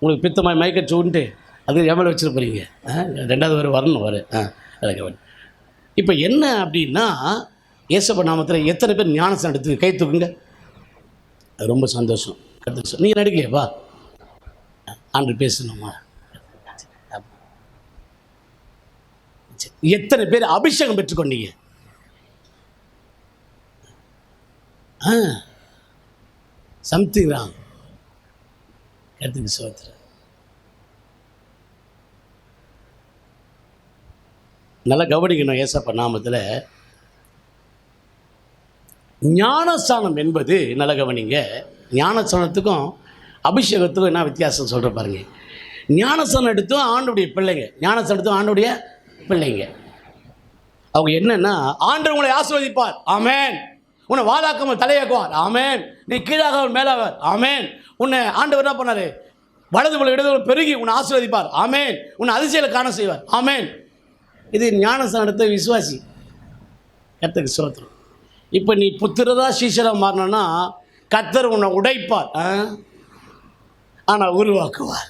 உங்களுக்கு பித்தமாய் மயக்கச்சு உண்டு அது எவ்வளோ வச்சுட்டு போகிறீங்க. 2வது வரை வரணும் அதுக்கு. இப்போ என்ன அப்படின்னா, இயேசப்ப நாமத்தில் எத்தனை பேர் ஞானஸ்நானம் எடுத்து கை தூக்குங்க. அது ரொம்ப சந்தோஷம். கற்றுக்கு நீங்கள் நடிக்கலையாப்பா? ஆண்டு பேசணுமா? எத்தனை பேர் அபிஷேகம் பெற்றுக்கொண்டீங்க? Something wrong. கர்த்தருக்கு ஸ்தோத்திரம். நல்லா கவனிக்கணும். இயேசப்பா நாமத்தில் ஞானஸ்நானம் என்பது, நல்லா கவனிங்க, ஞானஸ்நானத்துக்கும் அபிஷேகத்துக்கும் என்ன வித்தியாசம் சொல்கிற பாருங்க. ஞானஸ்நானம் எடுத்தும் ஆண்டுடைய பிள்ளைங்க, ஞானஸ்நானம் எடுத்தும் ஆண்டுடைய பிள்ளைங்க. அவங்க என்னன்னா, ஆண்டவர் உங்களை ஆசீர்வதிப்பார், ஆமென். உன்னை வாதாக்காமல் தலையாக்குவார், ஆமென். நீ கீழாக மேலாவார், ஆமென். உன்னை ஆண்டவர் என்ன பண்ணார்? வலது போல இடது பெருகி உன்னை ஆசீர்வதிப்பார், ஆமென். உன்னை அதிசயங்களை காண செய்வார், ஆமென். இது ஞானஸ்நானம் எடுத்த விசுவாசி. கர்த்தருக்கு ஸ்தோத்திரம். இப்போ நீ புத்திரதா சீஷராக மாறினா கர்த்தர் உன்னை உடைப்பார், ஆனால் உருவாக்குவார்.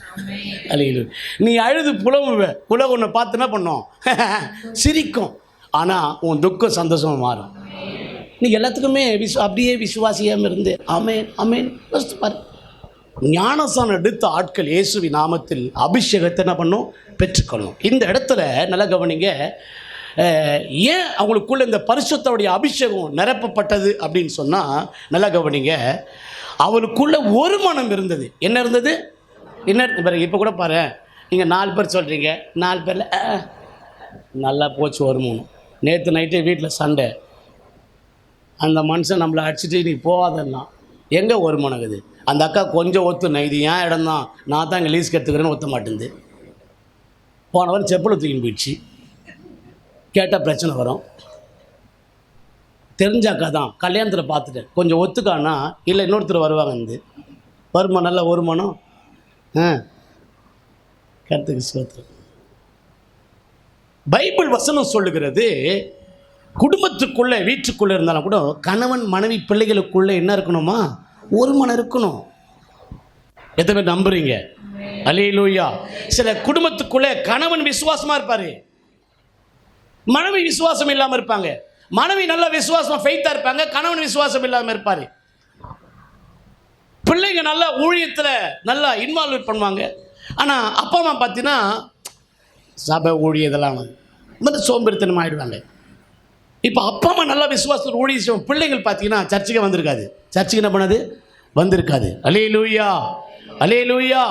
அல்லேலூயா. நீ அழுது புலம்புவ, உலகம் உன்னை பார்த்து என்ன பண்ணோம்? சிரிக்கும். ஆனால் உன் துக்கம் சந்தோஷமாக மாறும். நீ எல்லாத்துக்குமே அப்படியே விசுவாசியாமல் இருந்து ஆமேன் ஆமேன் பாரு. ஞானஸ்நானம் எடுத்த ஆட்கள் இயேசுவின் நாமத்தில் அபிஷேகத்தை என்ன பண்ணும்? பெற்றுக்கொள்ளும். இந்த இடத்துல நல்லா கவனிங்க. ஏன் அவங்களுக்குள்ள இந்த பரிசுத்தவுடைய அபிஷேகம் நிரப்பப்பட்டது அப்படின்னு சொன்னால், நல்லா கவனிங்க, அவளுக்குள்ள ஒரு மனம் இருந்தது. என்ன இருந்தது? என்ன பாருங்க. இப்போ கூட பாரு, நீங்கள் 4 பேர் சொல்கிறீங்க, 4 பேரில் நல்லா போச்சு ஒரு 3. நேற்று நைட்டு வீட்டில் சண்டை, அந்த மனுஷன் நம்மளை அடிச்சுட்டு நீ போகாதன்னா எங்கே ஒரு மனங்குது? அந்த அக்கா கொஞ்சம் ஒத்துனா, இது ஏன் இடம் தான், நான் தான் இங்கே லீஸ்க்கு எடுத்துக்கிறேன்னு ஒத்த மாட்டேங்குது. போனவர் செப்பலை தூக்கின்னு போயிடுச்சு. கேட்டால் பிரச்சனை வரும். தெரிஞ்சாக்கா தான் கல்யாணத்தில் பார்த்துட்டேன், கொஞ்சம் ஒத்துக்கானா இல்லை இன்னொருத்தர் வருவாங்க. இந்த வருமா நல்ல வருமானம். கர்த்தருக்கு ஸ்தோத்திரம். பைபிள் வசனம் சொல்லுகிறது, குடும்பத்துக்குள்ளே வீட்டுக்குள்ளே இருந்தாலும் கூட கணவன் மனைவி பிள்ளைகளுக்குள்ளே என்ன இருக்கணுமா? ஒரு மனம் இருக்கணும். எத்தனை பேர் நம்புறீங்க? அல்லேலூயா. சில குடும்பத்துக்குள்ளே கணவன் விசுவாசமாக இருப்பார், மனைவி விசுவாசம் இல்லாமல் இருப்பாங்க. மனைவி நல்ல விசுவாசமாக ஃபெய்த்தாக இருப்பாங்க, கணவன் விசுவாசம் இல்லாமல் இருப்பார். பிள்ளைங்க நல்லா ஊழியத்தில் நல்லா இன்வால்வ் பண்ணுவாங்க. ஆனால் அப்பா அம்மா பார்த்தீங்கன்னா சபை ஊழிய இதெல்லாம் வந்து சோம்பேறித்தனம் ஆகிடுவாங்க. இப்போ அப்பா அம்மா நல்லா விசுவாசத்தோட ஊழியம் பிள்ளைகள் பார்த்தீங்கன்னா சர்ச்சுக்கு வந்திருக்காது. சர்ச்சுக்கு என்ன பண்ணது? வந்திருக்காது. அல்லேலூயா, அல்லேலூயா.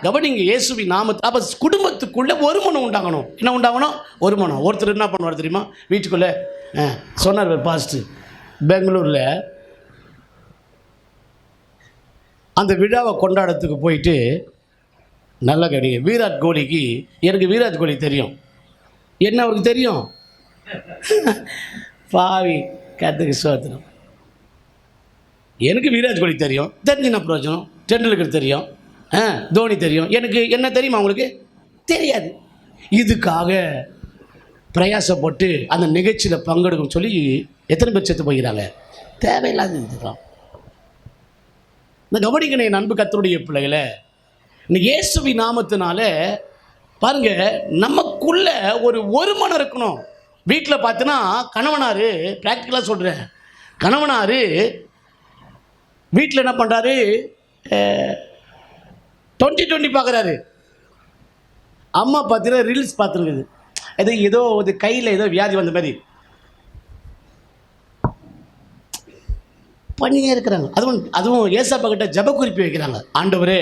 கவனிங்க, இயேசுவின் நாமத்தை. அப்போ குடும்பத்துக்குள்ளே ஒரு மனம் உண்டாகணும். என்ன உண்டாகணும்? ஒரு மனம். ஒருத்தர் என்ன பண்ணுவார் தெரியுமா? வீட்டுக்குள்ளே சொன்னார் பாஸ்ட்டு, பெங்களூரில் அந்த விழாவை கொண்டாடத்துக்கு போயிட்டு, நல்லா கவனிங்க, விராட் கோலிக்கு, எனக்கு விராட் கோலி தெரியும். என்ன அவருக்கு தெரியும்? பாவி, கத்துக்கு சோத்திரம். எனக்கு விராட் கோலி தெரியும், தெரிஞ்சுன்னா பிரயோஜனம். டெண்டுல்கர் தெரியும், தோனி தெரியும். எனக்கு என்ன தெரியுமா? உங்களுக்கு தெரியாது. இதுக்காக பிரயாசப்பட்டு அந்த நிகழ்ச்சியில் பங்கெடுக்கும் சொல்லி எத்தனை பேர் செத்து போகிறாங்க? தேவையில்லாத இதுதான். இந்த கவனிக்கணை அன்பு கர்த்தருடைய பிள்ளைகளை, இந்த இயேசுவி நாமத்தினால பாருங்க, நமக்குள்ள ஒரு மனம் இருக்கணும். வீட்டில் பார்த்தீங்கன்னா கணவனார், ப்ராக்டிக்கலாக சொல்கிறேன், கணவனார் வீட்டில் என்ன பண்ணுறாரு? 2020 பார்க்குறாரு. அம்மா பார்த்தீங்கன்னா ரீல்ஸ் பார்த்துருக்குது. ஏதோ ஒரு கையில் ஏதோ வியாதி வந்த மாதிரி பண்ணியே இருக்கிறாங்க. அதுவும் ஏசப்பா கிட்ட ஜப குறிப்பு வைக்கிறாங்க. ஆண்டவரே,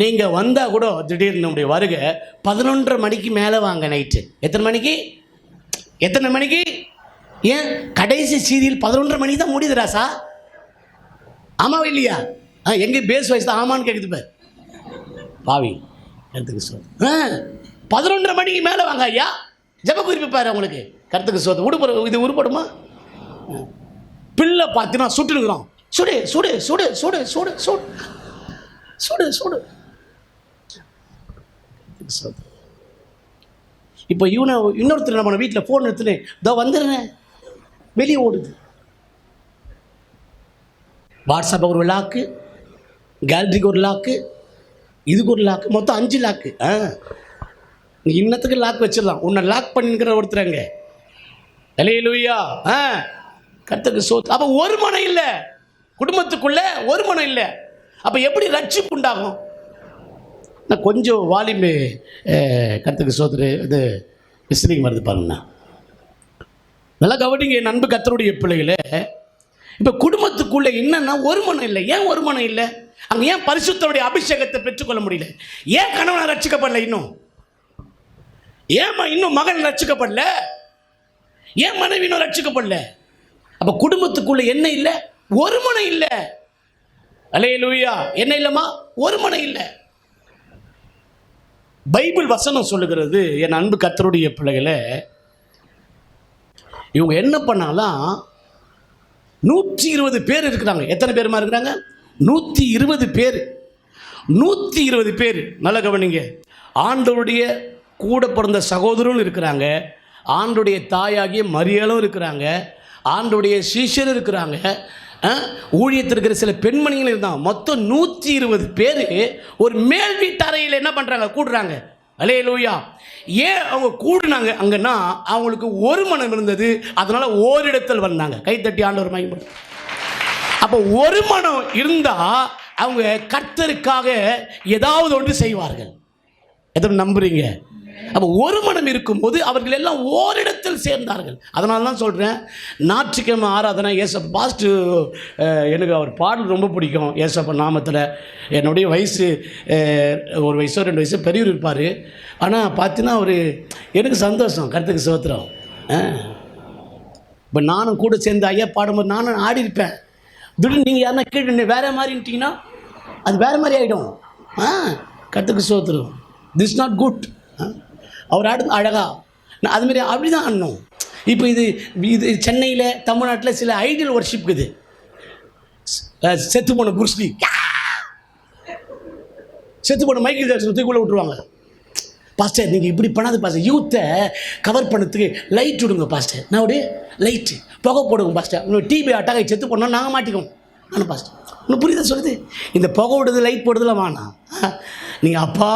நீங்கள் வந்தால் கூட திடீர்னு நம்முடைய வருகை 11:30 மணிக்கு மேலே வாங்க. நைட்டு எத்தனை மணிக்கு? ஏன் கடைசி சீரியல் 11:30 மணிக்கு தான் முடியுது ராசா? ஆமாவா இல்லையா? எங்கே பேஸ் வயசு தான் ஆமான்னு கேட்குது பார் பாவி. கருத்துக்கு சோது 11:30 மணிக்கு மேலே வாங்க ஐயா. ஜப குறிப்பு பாரு உங்களுக்கு. கருத்துக்கு சோது இது உருப்படுமா? பிள்ளை பார்த்தீங்கன்னா சுட்டுனுக்குறோம். சுடு சுடு சுடு சுடு சுடு சுடு சுடு சுடு. இப்போ இன்னொருத்தர் நம்ம வீட்டில் ஃபோன் எடுத்துன்னு இதோ வந்துடுறேன், வெளியே ஓடுது. வாட்ஸ்அப் ஒரு லாக்கு, கேலரிக்கு ஒரு லாக்கு, இதுக்கு ஒரு லாக்கு, மொத்தம் 5 லாக்கு. நீ இன்னத்துக்கு லாக் வச்சிடலாம். உன்னை லாக் பண்ணிக்கிற ஒருத்தரங்க. அல்லேலூயா. கர்த்தருக்கு சோத்து. அப்போ ஒரு மனம் இல்லை, குடும்பத்துக்குள்ள ஒரு மனம் இல்லை. அப்போ எப்படி ரட்சிப்பு உண்டாகும்? நான் கொஞ்சம் வால்யூம் கர்த்தருக்கு சோத்துரு இது விசிலிங் வருது பாருங்கண்ணா. நல்லா கவனிங்க என் அன்பு கர்த்தருடைய பிள்ளைகளே. இப்போ குடும்பத்துக்குள்ளே என்னன்னா ஒரு மனம் இல்லை. ஏன் ஒரு மனம் இல்லை? அங்கே ஏன் பரிசுத்தருடைய அபிஷேகத்தை பெற்றுக்கொள்ள முடியல? ஏன் கணவனை ரட்சிக்கப்படல? இன்னும் மகன் ரட்சிக்கப்படல? ஏன் மனைவி இன்னும் ரட்சிக்கப்படல? அப்போ குடும்பத்துக்குள்ள என்ன இல்லை? ஒரு மனம் இல்லை. அல்லேலூயா. என்ன இல்லைம்மா? ஒரு மனம் இல்லை. பைபிள் வசனம் சொல்லுகிறது என் அன்பு கர்த்தருடைய பிள்ளைகளை, இவங்க என்ன பண்ணாலாம் 120 பேர் இருக்கிறாங்க. எத்தனை பேருமா இருக்கிறாங்க? 120 பேர். 120 பேர். நல்ல கவனிங்க. ஆண்டவருடைய கூட பிறந்த சகோதரரும் இருக்கிறாங்க, ஆண்டவருடைய தாயாகிய மரியாளும் இருக்கிறாங்க, ஆண்டவருடைய சீஷரும் இருக்கிறாங்க, ஊழியத்தில் இருக்கிற சில பெண்மணிகள் இருந்தாங்க. மொத்தம் 120 பேர் ஒரு மேல் வீட்டறையில் என்ன பண்ணுறாங்க? கூடுறாங்க. அல்லேலூயா. ஏன் அவங்க கூடுனாங்க அங்கன்னா? அவங்களுக்கு ஒரு மனம் இருந்தது, அதனால ஓரிடத்தில் வந்தாங்க. கைத்தட்டி ஆண்டவர் மகிமை. அப்போ ஒரு மனம் இருந்தால் அவங்க கர்த்தருக்காக ஏதாவது ஒன்று செய்வார்கள். எதை நம்புறீங்க? அப்போ ஒரு மனம் இருக்கும்போது அவர்கள் எல்லாம் ஓரிடத்தில் சேர்ந்தார்கள். அதனால தான் சொல்கிறேன், ஞாயிற்றுக்கிழமை ஆராதனை ஏசப்பா பாஸ்ட்டு, எனக்கு அவர் பாடல் ரொம்ப பிடிக்கும். ஏசப்பா நாமத்தில். என்னுடைய வயசு 1 வயசோ 2 வயசோ பெரியவர் இருப்பார். ஆனால் பார்த்தீங்கன்னா அவர் எனக்கு சந்தோஷம். கருத்துக்கு சோத்திரம். இப்போ நானும் கூட சேர்ந்து ஐயா பாடும்போது நானும் ஆடி இருப்பேன். திடீர்னு நீங்கள் யாருன்னா கீழே வேறு மாதிரின்ட்டிங்கன்னா அது வேறு மாதிரி ஆகிடும். கருத்துக்கு சோத்திரம். This not good. அவர் ஆடு அழகா நான் அதுமாரி அப்படி தான் ஆடணும். இப்போ இது சென்னையில் தமிழ்நாட்டில் சில ஐடியல் ஒர்ஷிப் இருக்குது. செத்து போன புருஸ்லி, செத்து போன மைக்கேல் ஜாக்சன் தூக்குள்ளே விட்டுருவாங்க. பாஸ்டர் நீங்கள் இப்படி பண்ணாது பாஸ்டர், யூத்தை கவர் பண்ணதுக்கு லைட் விடுங்க பாஸ்டர். நான் அப்படியே லைட்டு புகை போடுங்க பாஸ்டர். இன்னும் டிபி அட்டாக செத்து போனால் நாங்கள் மாட்டிக்கோம். ஆனால் பாஸ்டர் இன்னும் புரியுதா சொல்லுது? இந்த புகை விடுறது லைட் போடுறதுலாம் வேணாம். நீங்கள் அப்பா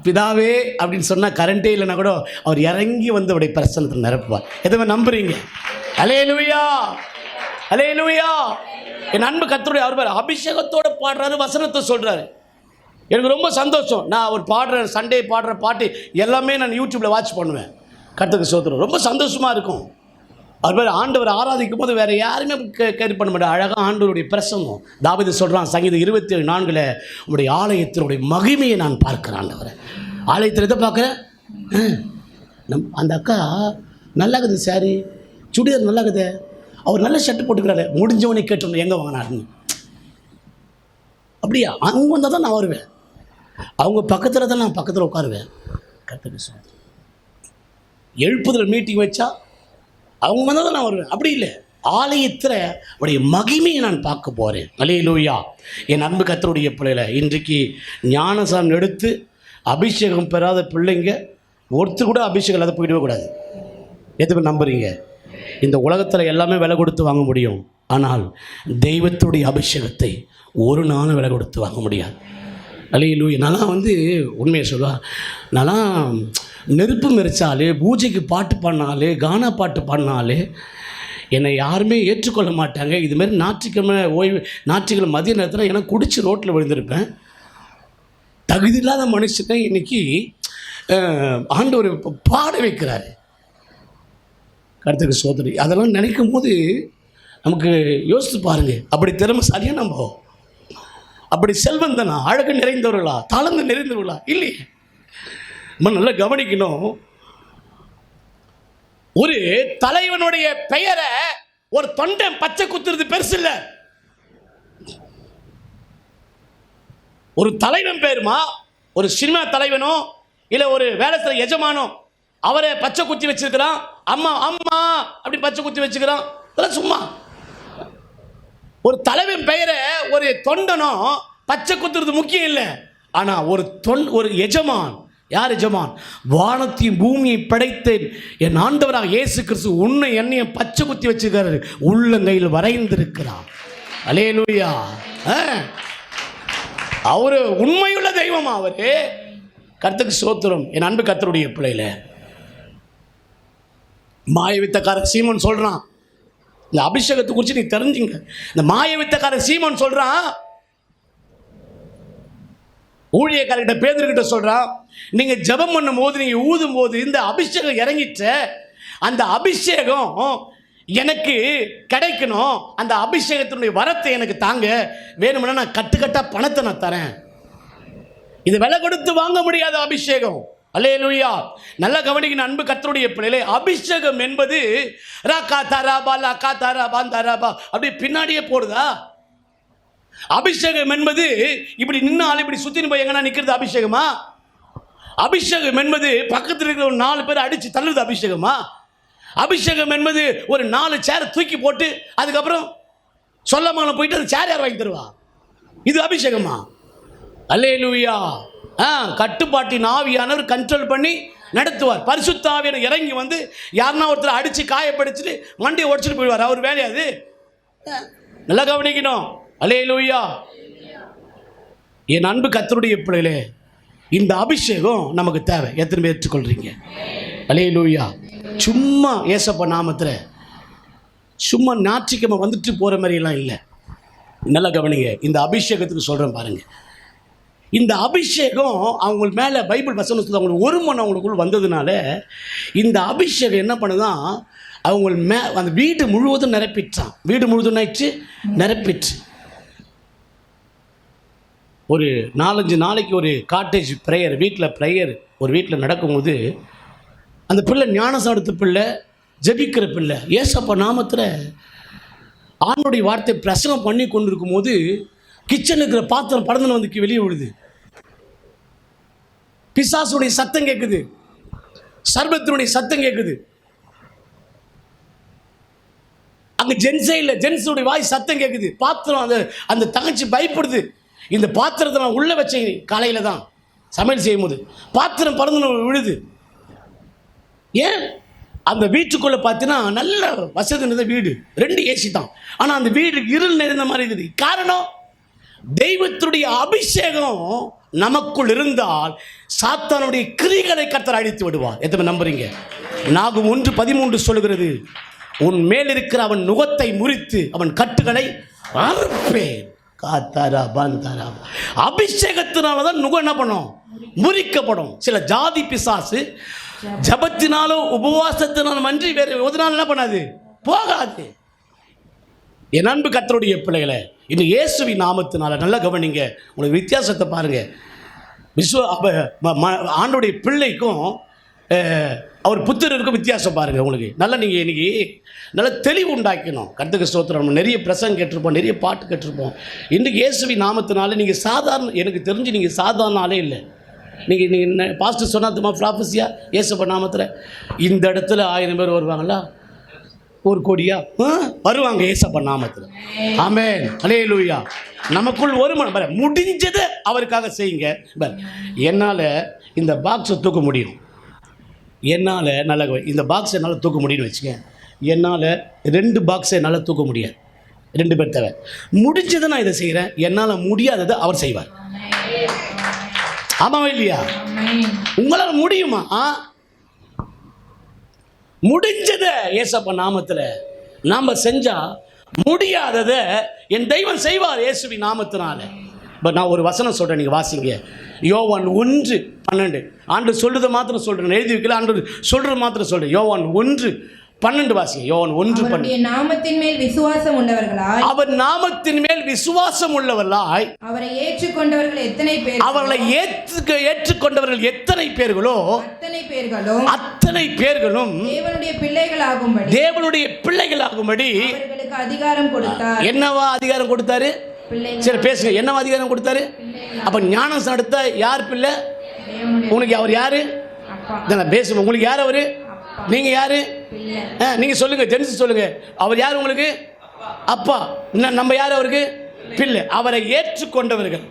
பிதாவே அப்படின்னு சொன்னால் கரண்ட்டே இல்லைன்னா கூட அவர் இறங்கி வந்து அவருடைய பிரசனத்தை நிரப்புவார். எதுவுமே நம்புறீங்க? அல்லேலூயா, அல்லேலூயா. என் அன்பு கர்த்தருடைய அவர் அபிஷேகத்தோடு பாடுறாரு, வசனத்தை சொல்கிறாரு. எனக்கு ரொம்ப சந்தோஷம். நான் அவர் பாடுற சண்டே பாடுற பாட்டு எல்லாமே நான் யூடியூப்பில் வாட்ச் பண்ணுவேன். கர்த்தருக்கு ஸ்தோத்திரம். ரொம்ப சந்தோஷமாக இருக்கும். அவர் பேர் ஆண்டவர் ஆராதிக்கும் போது வேறு யாருமே கேரி பண்ண மாட்டார். அழகாக ஆண்டவருடைய பிரசங்கம். தாவீது சொல்கிறான் சங்கீதம் 27:4 உங்களுடைய ஆலயத்தினுடைய மகிமையை நான் பார்க்கிறேன். ஆண்டவரை ஆலயத்தில் எதை பார்க்குறேன்? அந்த அக்கா நல்லா இருக்குது, சாரி சுடிதார் நல்லா இருக்குது, அவர் நல்ல ஷர்ட் போட்டுக்கிறாரு, முடிஞ்சவனே கேட்டோம் எங்கே வாங்கினாருன்னு. அப்படியா? அவங்க வந்தால் தான் நான் வருவேன், அவங்க பக்கத்தில் தான் நான் பக்கத்தில் உட்காருவேன். கரெக்டாக எழுப்புதல் மீட்டிங் வச்சா அவங்க வந்தால் தான் நான் வருவேன். அப்படி இல்லை, ஆலயத்தில் உடைய மகிமையை நான் பார்க்க போகிறேன். அல்லேலூயா. என் அன்பு கர்த்தருடைய பிள்ளைகளை, இன்றைக்கு ஞானசானம் எடுத்து அபிஷேகம் பெறாத பிள்ளைங்க ஒருத்தர் கூட அபிஷேகம் இல்லாத போயிடவே கூடாது. எதுக்கு நம்புறீங்க? இந்த உலகத்தில் எல்லாமே விலை கொடுத்து வாங்க முடியும், ஆனால் தெய்வத்துடைய அபிஷேகத்தை ஒரு நாளும் விலை கொடுத்து வாங்க முடியாது. அல்லேலூயா. நான்லாம் உண்மையை சொல்லுவேன், நான்லாம் நெருப்பு மெரிச்சாலே, பூஜைக்கு பாட்டு பாடினாலே, கானா பாட்டு பாடினாலே என்னை யாருமே ஏற்றுக்கொள்ள மாட்டாங்க. இதுமாரி ஞாயிற்றுக்கிழமை ஞாயிற்றுக்கிழமை மதிய நேரத்தில் எனக்கு குடிச்சு ரோட்டில் விழுந்திருப்பேன். தகுதி இல்லாத மனுஷனை இன்னைக்கு ஆண்டவர் பாட வைக்கிறாரு. கர்த்தருக்கு சோதனை. அதெல்லாம் நினைக்கும் போது நமக்கு யோசித்து பாருங்கள், அப்படி திறமைசாலியாக நம்ம, அப்படி செல்வந்தனா, அழகு நிறைந்தவர்களா, தாளந்து நிறைந்தவர்களா? இல்லையே. நம்ம நல்லா கவனிக்கணும். ஒரு தலைவனுடைய பெயரை ஒரு தொண்டை பச்சை குத்துறது பெருசு இல்லை. ஒரு தலைவன் பேருமா, ஒரு சினிமா தலைவனோ இல்லை ஒரு வேலை செய்கிற எஜமானோ அவரை பச்சை குத்தி வச்சிருக்கிறான், அம்மா அம்மா அப்படி பச்சை குத்தி வச்சுக்கிறான். அதெல்லாம் சும்மா. ஒரு தலைவன் பெயரை ஒரு தொண்டனோ பச்சை குத்துறது முக்கியம் இல்லை. ஆனால் ஒரு எஜமான், யார் எஜமான்? வானத்தையும் பூமியை படைத்தேன் என் ஆண்டவராக இயேசு கிறிஸ்து உன்னை என்னையும் பச்சை குத்தி வச்சிருக்கிறாரு, உள்ளங்கையில் வரைந்திருக்கிறார். அல்லேலூயா. அவரு உண்மையுள்ள தெய்வம். அவரு கர்த்தருக்கு ஸ்தோத்திரம். என் அன்பு கர்த்தருடைய பிள்ளையில, மாயவித்தக்காரன் சீமோன் சொல்றான், இந்த அபிஷேகத்தை குறித்து நீ தெரிஞ்சுங்க. இந்த மாயவித்தக்காரன் சீமோன் சொல்றான், ஊழியக்காரர்கிட்ட பேதுருக்கிட்ட சொல்றான், நீங்க ஜெபம் பண்ணும் போது, நீங்க ஊதும் போது இந்த அபிஷேகம் இறங்கிட்ட, அந்த அபிஷேகம் எனக்கு கிடைக்கணும், அந்த அபிஷேகத்தினுடைய வரத்தை எனக்கு தாங்க, வேணும்னா நான் கட்டுக்கட்டா பணத்தை நான் தரேன். இது விலை கொடுத்து வாங்க முடியாத அபிஷேகம். அல்லேலூயா. நல்ல கவனிக்கிற அன்பு கர்த்தருடைய பிள்ளைகளே, அபிஷேகம் என்பது ராக்கா தராபா லக்கா தராபா தராபா அப்படி பின்னாடியே போடுதா? அபிஷேகம் என்பது இப்படி நின்னாலும் இப்படி சுத்தின்னு போய் எங்கன்னா நிற்கிறது அபிஷேகமா? அபிஷேகம் என்பது பக்கத்தில் இருக்கிற ஒரு 4 பேர் அடித்து தள்ளுது அபிஷேகமா? அபிஷேகம் என்பது ஒரு 4 சேரை தூக்கி போட்டு அதுக்கப்புறம் சொல்லாம போயிட்டு அந்த சேர் யார் வாங்கி தருவா? இது அபிஷேகமா? அல்லேலூயா. கட்டுப்பாட்டின் ஆவியானவர் கண்ட்ரோல் பண்ணி நடத்துவார். பரிசுத்த ஆவியானவர் இறங்கி யாருன்னா ஒருத்தர் அடித்து காயப்படுத்திட்டு மண்டியை உடச்சிட்டு போயிடுவார். அவர் வேலையாது. நல்லா கவனிக்கணும். அல்லேலூயா. என் அன்பு கர்த்தருடைய பிள்ளைகளே, இந்த அபிஷேகம் நமக்கு தேவை. எத்தனை பேர் ஏற்றுக்கொள்றீங்க? அல்லேலூயா. சும்மா ஏசப்பா நாமத்தில் சும்மா ஞாயிற்றுக்கிழமை வந்துட்டு போகிற மாதிரிலாம் இல்லை. நல்லா கவனிங்க. இந்த அபிஷேகத்துக்கு சொல்கிறேன் பாருங்க. இந்த அபிஷேகம் அவங்க மேலே பைபிள் வசனத்தில் அவங்களுக்கு ஒரு மணி அவங்களுக்குள்ள வந்ததுனால இந்த அபிஷேகம் என்ன பண்ணுதான், அவங்க அந்த வீடு முழுவதும் நிரப்பிட்டான். வீடு முழுவதும் ஆயிடுச்சு, நிரப்பிட்டு ஒரு 4-5 நாளைக்கு ஒரு காட்டேஜ் ப்ரேயர், வீட்டில் ப்ரேயர் ஒரு வீட்டில் நடக்கும்போது அந்த பிள்ளை ஞானசானத்து பிள்ளை, ஜெபிக்கிற பிள்ளை, ஏசப்பா நாமத்தில் ஆணுடைய வார்த்தை பிரசங்கம் பண்ணி கொண்டு இருக்கும் போது கிச்சனுக்கு இருக்கிற பாத்திரம் படந்து வெளியே விழுது. பிசாசுடைய சத்தம் கேட்குது, சர்பத்தினுடைய சத்தம் கேட்குது. அங்க ஜென்ஸே இல்லை, ஜென்ஸுடைய வாய் சத்தம் கேட்குது. பாத்திரம் அந்த தங்கச்சி பயப்படுது. இந்த பாத்திரத்தை நான் உள்ள வச்ச காலையில தான் சமையல் செய்யும் போது பாத்திரம் பறந்து விழுது. ஏன்? அந்த வீட்டுக்குள்ள பார்த்தீங்கன்னா நல்ல வசதி இருந்த வீடு, 2 ஏசி தான். ஆனால் அந்த வீடு இருள் நிறைந்த மாதிரி இருக்குது. காரணம், தெய்வத்துடைய அபிஷேகம் நமக்குள் இருந்தால் சாத்தானுடைய கிரிகளை கர்த்தர் அழித்து விடுவார். எத்தனை நம்புறீங்க? நாகும் 1:13 சொல்லுகிறது, உன் மேல் இருக்கிற அவன் நுகத்தை முறித்து அவன் கட்டுகளை அறுப்பேன். அபிஷேகத்தினாலதான் நுகம் என்ன பண்ணும்? முறிக்கப்படும். சில ஜாதி பிசாசு ஜபத்தினாலும் உபவாசத்தினாலும் அன்றி வேறு எதனால என்ன பண்ணாது? போகாது. என் அன்பு கர்த்தருடைய பிள்ளைகளை, இன்னும் இயேசுவின் நாமத்தினால நல்லா கவனிங்க, உங்களுக்கு வித்தியாசத்தை பாருங்க. ஆண்டுடைய பிள்ளைக்கும் அவர் புத்திரருக்கும் வித்தியாசம் பாருங்க. உங்களுக்கு நல்லா நீங்கள் இன்னைக்கு நல்லா தெளிவு உண்டாக்கணும். கர்த்தருக்கு ஸ்தோத்திரம். நம்ம நிறைய பிரசங்கம் கேட்டிருப்போம், நிறைய பாட்டு கேட்டிருப்போம். இன்றைக்கு இயேசுவின் நாமத்தினால நீங்கள் சாதாரண, எனக்கு தெரிஞ்சு நீங்கள் சாதாரண ஆளே இல்லை. நீங்கள் பாஸ்டர் சொன்னாதுமா ப்ராஃபஸியா இயேசுப்ப நாமத்தில் இந்த இடத்துல 1000 பேர் வருவாங்களா? 1 கோடியா வருவாங்க இயேசுப்ப நாமத்தில். ஆமென், அல்லேலூயா. நமக்குள் ஒரு மனம் முடிஞ்சதை அவருக்காக செய்யுங்க. என்னால் இந்த பாக்ஸை தூக்க முடியும், என்னால் நல்ல இந்த பாக்ஸை என்னால் தூக்க முடியும்னு வச்சுக்க. என்னால் 2 பாக்ஸை என்னால் தூக்க முடியாது, 2 பேர் தேவை. முடிஞ்சதை நான் இதை செய்கிறேன், என்னால் முடியாததை அவர் செய்வார். ஆமாவா இல்லையா? உங்களால் முடியுமா? முடிஞ்சதை இயேசப்பா நாமத்தில் நாம் செஞ்சால் முடியாததை என் தெய்வம் செய்வார் இயேசுவின் நாமத்தினால. பட் நான் ஒரு வசனம் சொல்கிறேன், நீங்கள் வாசிங்க. யோவான் 1:12. ஆண்டு சொல்கிறத மாத்திரம் சொல்கிறேன், எழுதி வைக்கல. ஆண்டு சொல்கிறது மாத்திரம் சொல்கிறேன். யோவான் 1:12 வாசிங்க. யோவான் 1:12. நாமத்தின் மேல் விசுவாசம் உள்ளவர்களாய், அவர் நாமத்தின் மேல் விசுவாசம் உள்ளவர்களாய், அவரை ஏற்றுக்கொண்டவர்கள் எத்தனை பேர், அவர்களை ஏற்றுக்கொண்டவர்கள் எத்தனை பேர்களோ அத்தனை பேர்களும் தேவனுடைய பிள்ளைகளாகும்படி அவர்களுக்கு அதிகாரம் கொடுத்தார். என்னவா அதிகாரம் கொடுத்தாரு? சரி பேசுங்க. என்னவா அதிகாரம் கொடுத்தாரு? அப்ப ஞானம் நடத்த யார் பிள்ளை? உங்களுக்கு அவர் யாரு? பேசுங்க. உங்களுக்கு யார் அவரு? நீங்க யாரு? நீங்க சொல்லுங்க, ஜெனிஸ் சொல்லுங்க. அவர் யார் உங்களுக்கு? அப்பா. நம்ம யார் அவருக்கு? பிள்ளை. அவரை ஏற்றுக்கொண்டவர்கள்,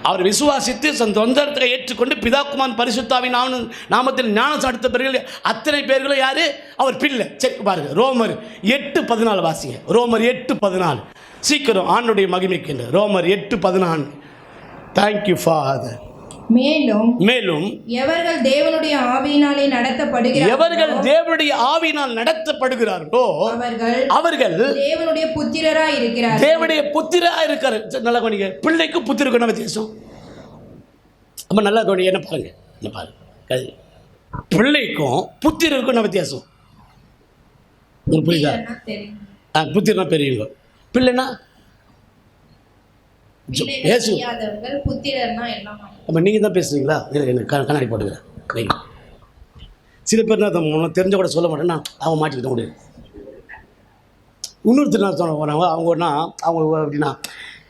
அவர் விசுவாசித்து சொந்தத்தை ஏற்றுக்கொண்டு பிதாக்குமான் பரிசுத்தாவின் நாமத்தில் ஞானம் அடுத்த பிறகு அத்தனை பேர்களும் யாரு? அவர் பிள்ளை. சரி பாருங்க, ரோமர் 8:14 வாசிங்க. ரோமர் 8:14. சீக்கிரம், ஆண்டுடைய மகிமைக்கு. ரோமர் 8:14. Thank you father. மேலும் எவர்கள் தேவனுடைய ஆவியினாலே நடத்தப்படுகிறார்களோ அவர்கள் தேவனுடைய புத்திரராய் இருக்கிறார்கள். தேவனுடைய புத்திரராய் இருக்காரு. நல்லா கவனிங்க. பிள்ளைக்கும் புத்திரருக்கும் என்ன வித்தியாசம்? அப்ப நல்லா கவனிங்க. என்ன பாருங்க, என்ன பாருங்க. பிள்ளைக்கும் புத்திரருக்கும் என்ன வித்தியாசம்? உங்களுக்கு புரியுதா? புத்திரனா பெரியவங்க, பிள்ளைனா அப்போ நீங்கள் தான் பேசுகிறீங்களா? இல்லை, கண்ணாடி போட்டுக்கிறேன். சில பேர் தான் தெரிஞ்ச கூட சொல்ல மாட்டேன்னா அவன் மாட்டிக்கிட்ட முடியாது. இன்னொருத்தர் நான் சொன்ன போனாங்க, அவங்க ஒன்றா அவங்க அப்படின்னா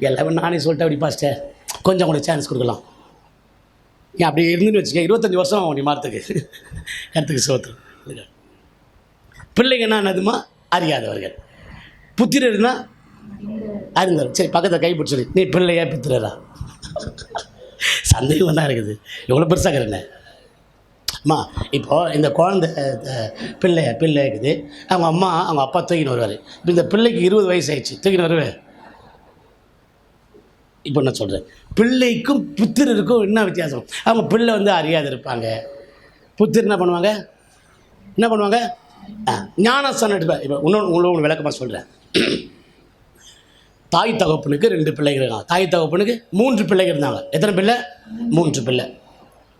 எல்லாமே நானே சொல்லிட்டேன் அப்படி பாஸ்டர், கொஞ்சம் கூட சான்ஸ் கொடுக்கலாம். ஏன் அப்படி இருந்துன்னு வச்சுக்க, 25 வருஷம் அவன் நீ மாறத்துக்கு கருத்துக்கு சோத்துரு. பிள்ளைங்கன்னா என்னதுமா? அறியாதவர்கள். புத்திரர்னா அறிந்தவர். சரி, பக்கத்தில் கை பிடிச்சி நீ பிள்ளையா புத்திரரா? சந்தேகம் தான் இருக்குது. எவ்வளோ பெருசாக இருக்கிறேன் அம்மா. இப்போது இந்த குழந்தை பிள்ளை இருக்குது, அவங்க அம்மா அவங்க அப்பா தூக்கின்னு வருவார். இப்போ இந்த பிள்ளைக்கு 20 வயசு ஆயிடுச்சு, தூக்கின்னு வருவேன். இப்போ நான் சொல்கிறேன், பிள்ளைக்கும் புத்திரருக்கும் என்ன வித்தியாசம்? அவங்க பிள்ளை வந்து அறியாது இருப்பாங்க, புத்திர என்ன பண்ணுவாங்க? ஞானஸ்தானம் எடுப்பாங்க. இப்போ இன்னொன்று விளக்கமாக சொல்கிறேன். தாய் தகப்பனுக்கு 2 பிள்ளைகள் இருக்காங்க. தாய் தகப்பனுக்கு 3 பிள்ளைகள் இருந்தாங்க. எத்தனை பிள்ளை? 3 பிள்ளை.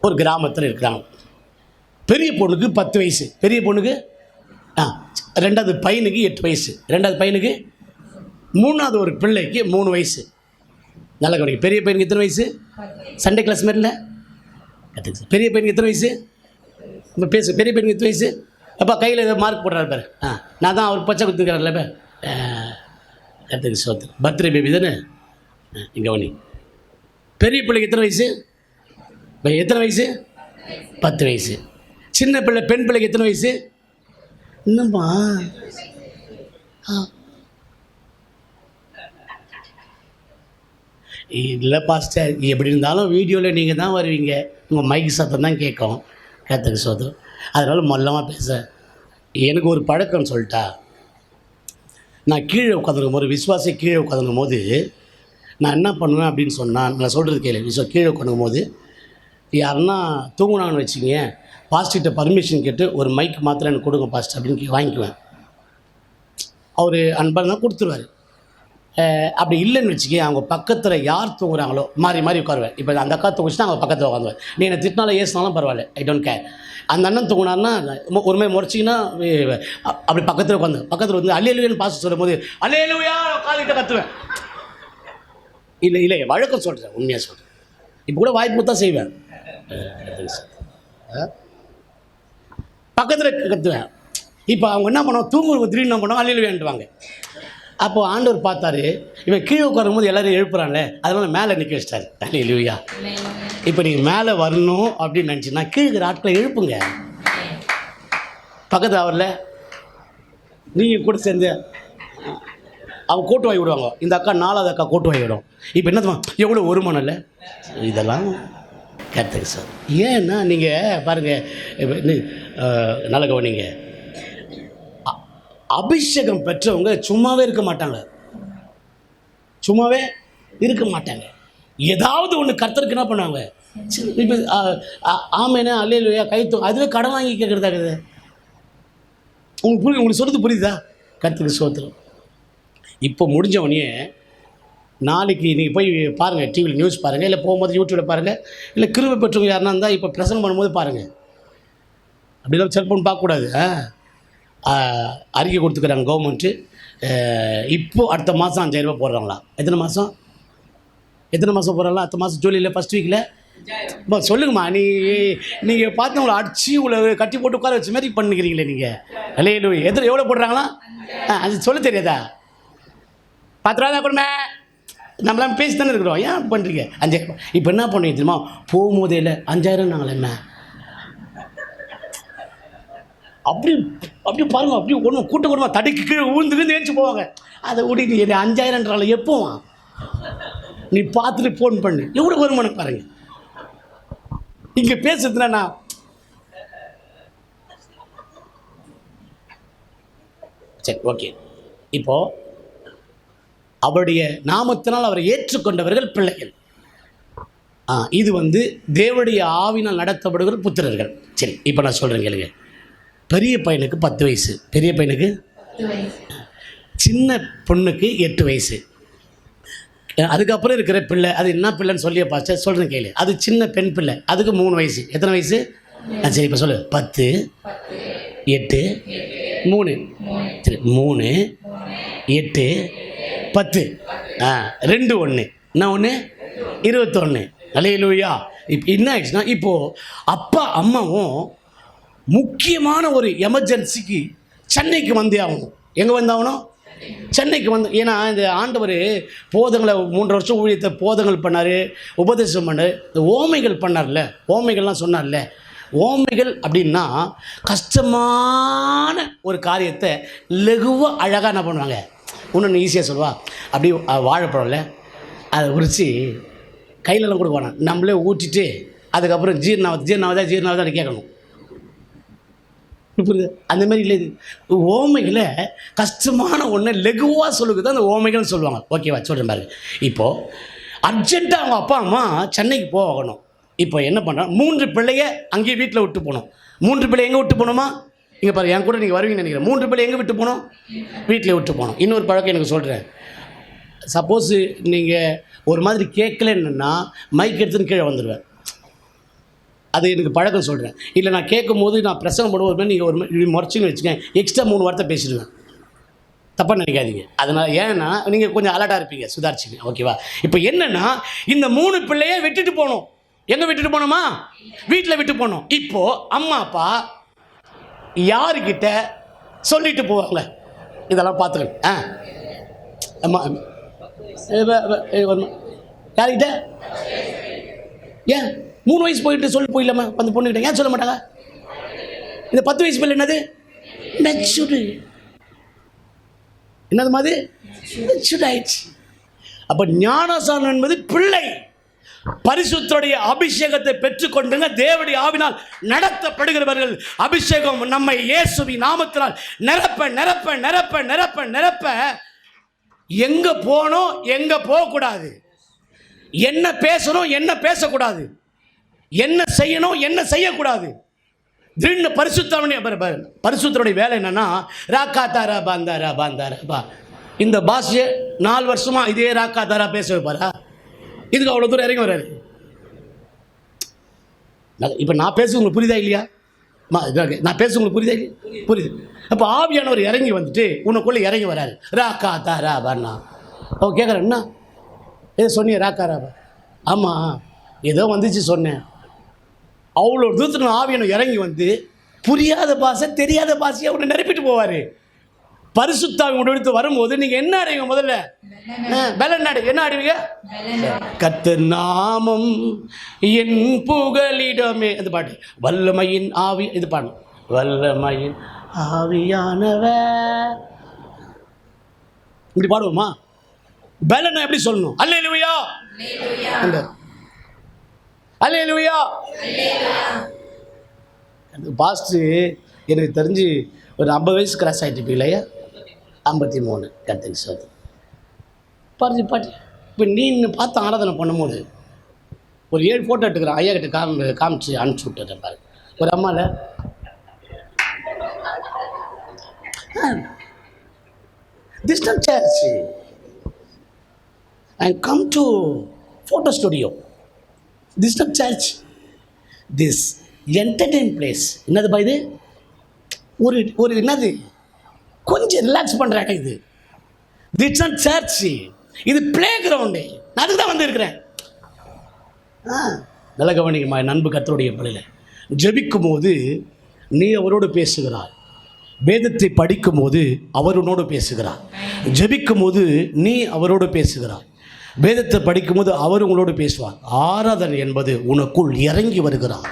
ஒரு கிராமத்தில் இருக்கிறாங்க. பெரிய பொண்ணுக்கு 10 வயசு, பெரிய பொண்ணுக்கு 2வது பையனுக்கு 8 வயசு, 2வது பையனுக்கு, 3வது ஒரு பிள்ளைக்கு 3 வயசு. நல்லா கவனிங்க. பெரிய பையனுக்கு எத்தனை வயசு? சண்டே கிளாஸ் மாதிரி இல்லை கற்றுக்கு. பெரிய பையனுக்கு எத்தனை வயசு? இப்போ பேசு. பெரிய பையனுக்கு எத்தனை வயசு? அப்பா கையில் ஏதோ மார்க் போடுறாரு பாரு. நான் தான் அவர் பச்சை குத்துக்கிறார்ல இப்போ கற்றுக்கு சோத்து. பர்த்டே பேபி தானே. இங்கே கவனி. பெரிய பிள்ளைக்கு எத்தனை வயசு? எத்தனை வயசு? 10 வயசு. சின்ன பிள்ளை பெண் பிள்ளைக்கு எத்தனை வயசு? என்னம்மா இல்லை பாஸ்டர், எப்படி இருந்தாலும் வீடியோவில் நீங்கள் தான் வருவீங்க, உங்கள் மைக் சத்தம் தான் கேட்கும். கற்றுக்கு சோதரம். அதனால் மொல்லமாக பேச எனக்கு ஒரு பழக்கம் சொல்லிட்டா. நான் கீழே உட்காந்துருக்கும் போது, விசுவாசி கீழே உட்காந்துருக்கும் போது நான் என்ன பண்ணுவேன் அப்படின்னு சொன்னால், நான் சொல்கிறது கேளு. கீழே உட்காந்துக்கும் போது யாருன்னா தூங்குனாங்கன்னு வச்சுங்க, பாஸ்டர்கிட்ட பர்மிஷன் கேட்டு ஒரு மைக் மாத்திரம் எனக்கு கொடுங்க பாஸ்டர் அப்படின்னு வாங்கிக்குவேன். அவர் அன்பாக தான் கொடுத்துருவார். அப்படி இல்லைன்னு வச்சுக்கி அவங்க பக்கத்தில் யார் தூங்குறாங்களோ மாறி மாறி உட்காருவேன். இப்போ அந்த அக்கா தூங்குச்சுன்னா அவங்க பக்கத்தில் உட்காந்துவேன். நீ என்னை திட்டினாலும் ஏசினாலும் பரவாயில்ல, ஐ டோன்ட் கேர். அந்த அண்ணன் தூங்கினார்னா ஒரு மாதிரி முறைச்சிங்கன்னா அப்படி பக்கத்தில் உட்காந்து பக்கத்தில் வந்து அல்லேலூயான்னு பாச சொல்லும் போது அல்லேலூயா காலிட்ட கத்துவேன். இல்லை வழக்கம் சொல்கிறேன், உண்மையாக சொல்கிறேன். இப்போ கூட வாய்ப்பு தான் செய்வேன், பக்கத்தில் கத்துவேன். இப்போ அவங்க என்ன பண்ணுவோம், தூங்குறது திடீர்னு என்ன பண்ணுவோம், அல்லேலூயான்ட்டுவாங்க. அப்போது ஆண்டவர் பார்த்தாரு, இவன் கீழே உட்காரும் போது எல்லோரும் எழுப்புறான்ல, அதனால் மேலே நிற்க வச்சிட்டாரு. அல்லேலூயா. இப்போ நீங்கள் மேலே வரணும் அப்படின்னு நினச்சின்னா கீழே இருக்கிற ஆட்களை எழுப்புங்க. பக்கத்தில் அவரில் நீங்கள் கூட சேர்ந்து அவங்க கோட்டு வாங்கி விடுவாங்க. இந்த அக்கா 4வது அக்கா கோட்டு வாங்கி விடும். இப்போ என்ன எவ்வளோ வருமானம் இல்லை இதெல்லாம் கற்றுக்கு சார். ஏன்னா நீங்கள் பாருங்கள், நல்ல கவனிங்க, அபிஷேகம் பெற்றவங்க சும்மாவே இருக்க மாட்டாங்க, சும்மாவே இருக்க மாட்டாங்க. ஏதாவது ஒன்று கர்த்தருக்கு என்ன பண்ணுவாங்க. இப்போ ஆமேனா அல்லேலூயா கைத்தோ அதுவே கடன் வாங்கி கேட்குறதாக்குது. உங்களுக்கு சொல்கிறது புரியுதா? கர்த்தருக்கு ஸ்தோத்திரம். இப்போ முடிஞ்சவனே நாளைக்கு நீங்கள் போய் பாருங்கள், டிவியில் நியூஸ் பாருங்கள், இல்லை போகும்போது யூடியூப்பில் பாருங்கள், இல்லை கிருபை பெற்றவங்க யாருன்னா இருந்தால் இப்போ பிரசங்கம் பண்ணும்போது பாருங்கள். அப்படிலாம் செல்ஃபோன் பார்க்கக்கூடாது. அறிக்கை கொடுத்துக்கிறாங்க கவர்மெண்ட்டு. இப்போது அடுத்த மாதம் 5000 ரூபா போடுறாங்களா? எத்தனை மாதம் போடுறாங்களா? அடுத்த மாதம் ஜூலையில் ஃபஸ்ட் வீக்கில். சொல்லுங்கம்மா, நீங்கள் பார்த்தவங்கள அடிச்சு உங்களை கட்டி போட்டு உட்கார வச்ச மாதிரி பண்ணிக்கிறீங்களே நீங்கள். அல்லேலூயா. எவ்வளோ போடுறாங்களா? அது சொல்ல தெரியாதா? 10 ரூபா தான் கொடுமை. நம்மளாம் பேசி தானே இருக்கிறோம், ஏன் பண்ணுறீங்க 5000? இப்போ என்ன பண்ணுவீங்க தெரியுமா, போகும்போதே இல்லை 5000 நாங்கள் என்ன அப்படி பாருங்க, அப்படி ஒன்று கூட்டமாக தடுக்கி கீழே ஊழ்ந்துருந்து ஏஞ்சி போவாங்க. அதை விட நீ 5000ன்றால எப்போவா நீ பார்த்துட்டு ஃபோன் பண்ணு, எவ்வளோ வருமானம் பாருங்கள். இங்கே பேசுறதுனா நான் சரி ஓகே. இப்போது அவருடைய நாமத்தினால் அவரை ஏற்றுக்கொண்டவர்கள் பிள்ளைகள். இது வந்து தேவனுடைய ஆவினால் நடத்தப்படுகிற புத்திரர்கள். சரி, இப்போ நான் சொல்கிறேன் கேளுங்க. பெரிய பையனுக்கு 10 வயசு, பெரிய பையனுக்கு சின்ன பொண்ணுக்கு 8 வயசு. அதுக்கப்புறம் இருக்கிற பிள்ளை, அது என்ன பிள்ளைன்னு சொல்லிய பாச்ச சொல்கிறேன் கேளு. அது சின்ன பெண் பிள்ளை, அதுக்கு 3 வயசு. எத்தனை வயசு? சரி இப்போ சொல்லு. 10 8 3. சரி 3 8 10. 2 1 என்ன 1 21. அல்லேலூயா. இப்போ என்ன ஆயிடுச்சுன்னா, இப்போது அப்பா அம்மாவும் முக்கியமான ஒரு எமர்ஜென்சிக்கு சென்னைக்கு வந்தே ஆகணும். எங்கே வந்தாகணும்? சென்னைக்கு வந்து. ஏன்னா இந்த ஆண்டவர் போதங்களை 3 வருஷம் ஊழியத்தை போதங்கள் பண்ணார், உபதேசம் பண்ணார், இந்த ஓமைகள் பண்ணார்ல, ஓமைகள்லாம் சொன்னார்ல. ஓமைகள் அப்படின்னா கஷ்டமான ஒரு காரியத்தை லகுவாக அழகாக என்ன பண்ணுவாங்க, இன்னொன்று ஈஸியாக சொல்லுவா. அப்படி வாழைப்பழம்ல அதை உரித்து கையிலலாம் கொடுக்க வேணாம், நம்மளே ஊற்றிட்டு அதுக்கப்புறம் ஜீரணாவதா கேட்கணும். புரியுது? அந்த மாதிரி இல்லை. இது ஓமைகளை கஷ்டமான ஒன்று லெகுவாக சொல்லுறது தான் அந்த ஓமைகள்னு சொல்லுவாங்க. ஓகேவா? சொல்கிறேன் பாருங்க. இப்போது அர்ஜென்ட்டாக அவங்க அப்பா அம்மா சென்னைக்கு போகணும். இப்போ என்ன பண்ணுறாங்க, 3 பிள்ளைய அங்கேயே வீட்டில் விட்டு போகணும். 3 பிள்ளை எங்கே விட்டு போகணுமா? இங்கே பாரு, என் கூட நீங்கள் வருவீங்கன்னு நினைக்கிறேன். 3 பிள்ளை எங்கே விட்டு போகணும்? வீட்டில் விட்டு போகணும். இன்னொரு பழக்கம் எனக்கு சொல்கிறேன். சப்போஸு நீங்கள் ஒரு மாதிரி கேட்கலன்னா மைக் எடுத்துன்னு கீழே வந்துடுவேன். அது எனக்கு பழக்கம் சொல்கிறேன். இல்லை நான் கேட்கும் போது நான் பிரசங்கம் பண்ணுவோம், நீங்கள் ஒரு முறைச்சின்னு வச்சுக்கேன், எக்ஸ்ட்ரா 3 வார்த்தை பேசிடுவேன். தப்பாக நினைக்காதீங்க. அதனால் ஏன்னா நீங்கள் கொஞ்சம் அலர்ட்டாக இருப்பீங்க, சுதாரிச்சிங்க. ஓகேவா? இப்போ என்னென்னா இந்த 3 பிள்ளையை விட்டுட்டு போகணும். எங்கே விட்டுட்டு போகணுமா? வீட்டில் விட்டு போகணும். இப்போது அம்மா அப்பா யாருக்கிட்ட சொல்லிட்டு போவாங்க, இதெல்லாம் பார்த்துக்கணும். அம்மா யார்கிட்ட? ஏன் 3 வயசு போயிட்டு சொல்லி போயிடலாமா அந்த பொண்ணுக்கிட்ட? ஏன் சொல்ல மாட்டாங்க? இந்த 10 வயசு பிள்ளை என்னது? மெச்சூர்டு. என்னது மாதிரி மெச்சூர்ட் ஆயிடுச்சு. அப்போ ஞானசானம் என்பது பிள்ளை பரிசுத்தருடைய அபிஷேகத்தை பெற்றுக்கொண்டுங்க தேவனுடைய ஆவினால் நடத்தப்படுகிறவர்கள். அபிஷேகம் நம்மை இயேசுவின் நாமத்தினால் நிரப்ப நிரப்ப நிரப்ப நிரப்ப நிரப்ப எங்க போனோம் எங்க போகக்கூடாது, என்ன பேசணும் என்ன பேசக்கூடாது, என்ன செய்யணும் என்ன செய்யக்கூடாது. திடீர்னு பரிசுத்தருடைய வேலை என்னன்னா ராக்கா தாரா பாந்தாரா பாந்தாரா பா இந்த பாஷையை 4 வருஷமா இதே ராக்கா தாரா பேச வைப்பாரா? இதுக்கு அவ்வளோ தூரம் இறங்கி வர்றாரு. இப்போ நான் பேச உங்களுக்கு புரியுதா இல்லையா? நான் பேச உங்களுக்கு புரியுதா இல்லையா? புரியுது. அப்போ ஆவியானவர் இறங்கி வந்துட்டு உனக்குள்ளே இறங்கி வராரு. ராக்கா தாரா பாண்ணா அவன் கேட்குறேன், என்ன ஏதோ சொன்னீங்க ராக்கா ராபா? ஆமாம் ஏதோ வந்துச்சு சொன்னேன். அவ்வளோ தூரத்தில் ஆவியானவர் இறங்கி வந்து புரியாத பாஷை தெரியாத பாஷையை அவனை நிரப்பிட்டு போவார். பரிசுத்தாவி உடனே வரும்போது நீங்கள் என்ன அடைவீங்க? முதல்ல பலன் அடை. என்ன அடைவீங்க? கர்த்தர் நாமம் என் புகலிடமே. அந்த பாட்டு வல்லமையின் ஆவி. இது பாடணும், வல்லமையின் ஆவியானவர். இப்படி பாடுவோமா? பலன் எப்படி சொல்லணும்? அல்லேலூயா, அந்த அல்லேலூயா. அந்த பாஸ்டர் எனக்கு தெரிஞ்சு ஒரு 50 வயசு கிராஸ் ஆகிட்டு இல்லையா? 53. கர்த்தருக்கு ஸ்தோத்திரம். பாட்டு இப்போ நீ பார்த்து ஆராதனை பண்ணும்போது ஒரு 7 ஃபோட்டோ எடுத்துக்கிறேன். ஐயா கிட்ட காமிச்சு அனுப்பிச்சி விட்டுறேன் பாரு. ஒரு அம்மாவில் this not church and come to photo studio. This not church, this entertain place. என்னது பா இது? ஒரு என்னது கொஞ்சம் ரிலாக்ஸ் பண்ணுற இடம் இது. திட்ஸ் நாட் சர்ச், இது பிளே கிரவுண்டு. நான் அதுக்கு தான் வந்திருக்கிறேன். நல்ல கவனிக்கமா நண்பு கர்த்தருடைய பிள்ளையில் ஜெபிக்கும் போது நீ அவரோடு பேசுகிறாய். வேதத்தை படிக்கும் போது அவர் உன்னோடு பேசுகிறார். ஜெபிக்கும் போது நீ அவரோடு பேசுகிறாய். வேதத்தை படிக்கும் போது அவர் உங்களோடு பேசுவார். ஆராதனை என்பது உனக்குள் இறங்கி வருகிறார்.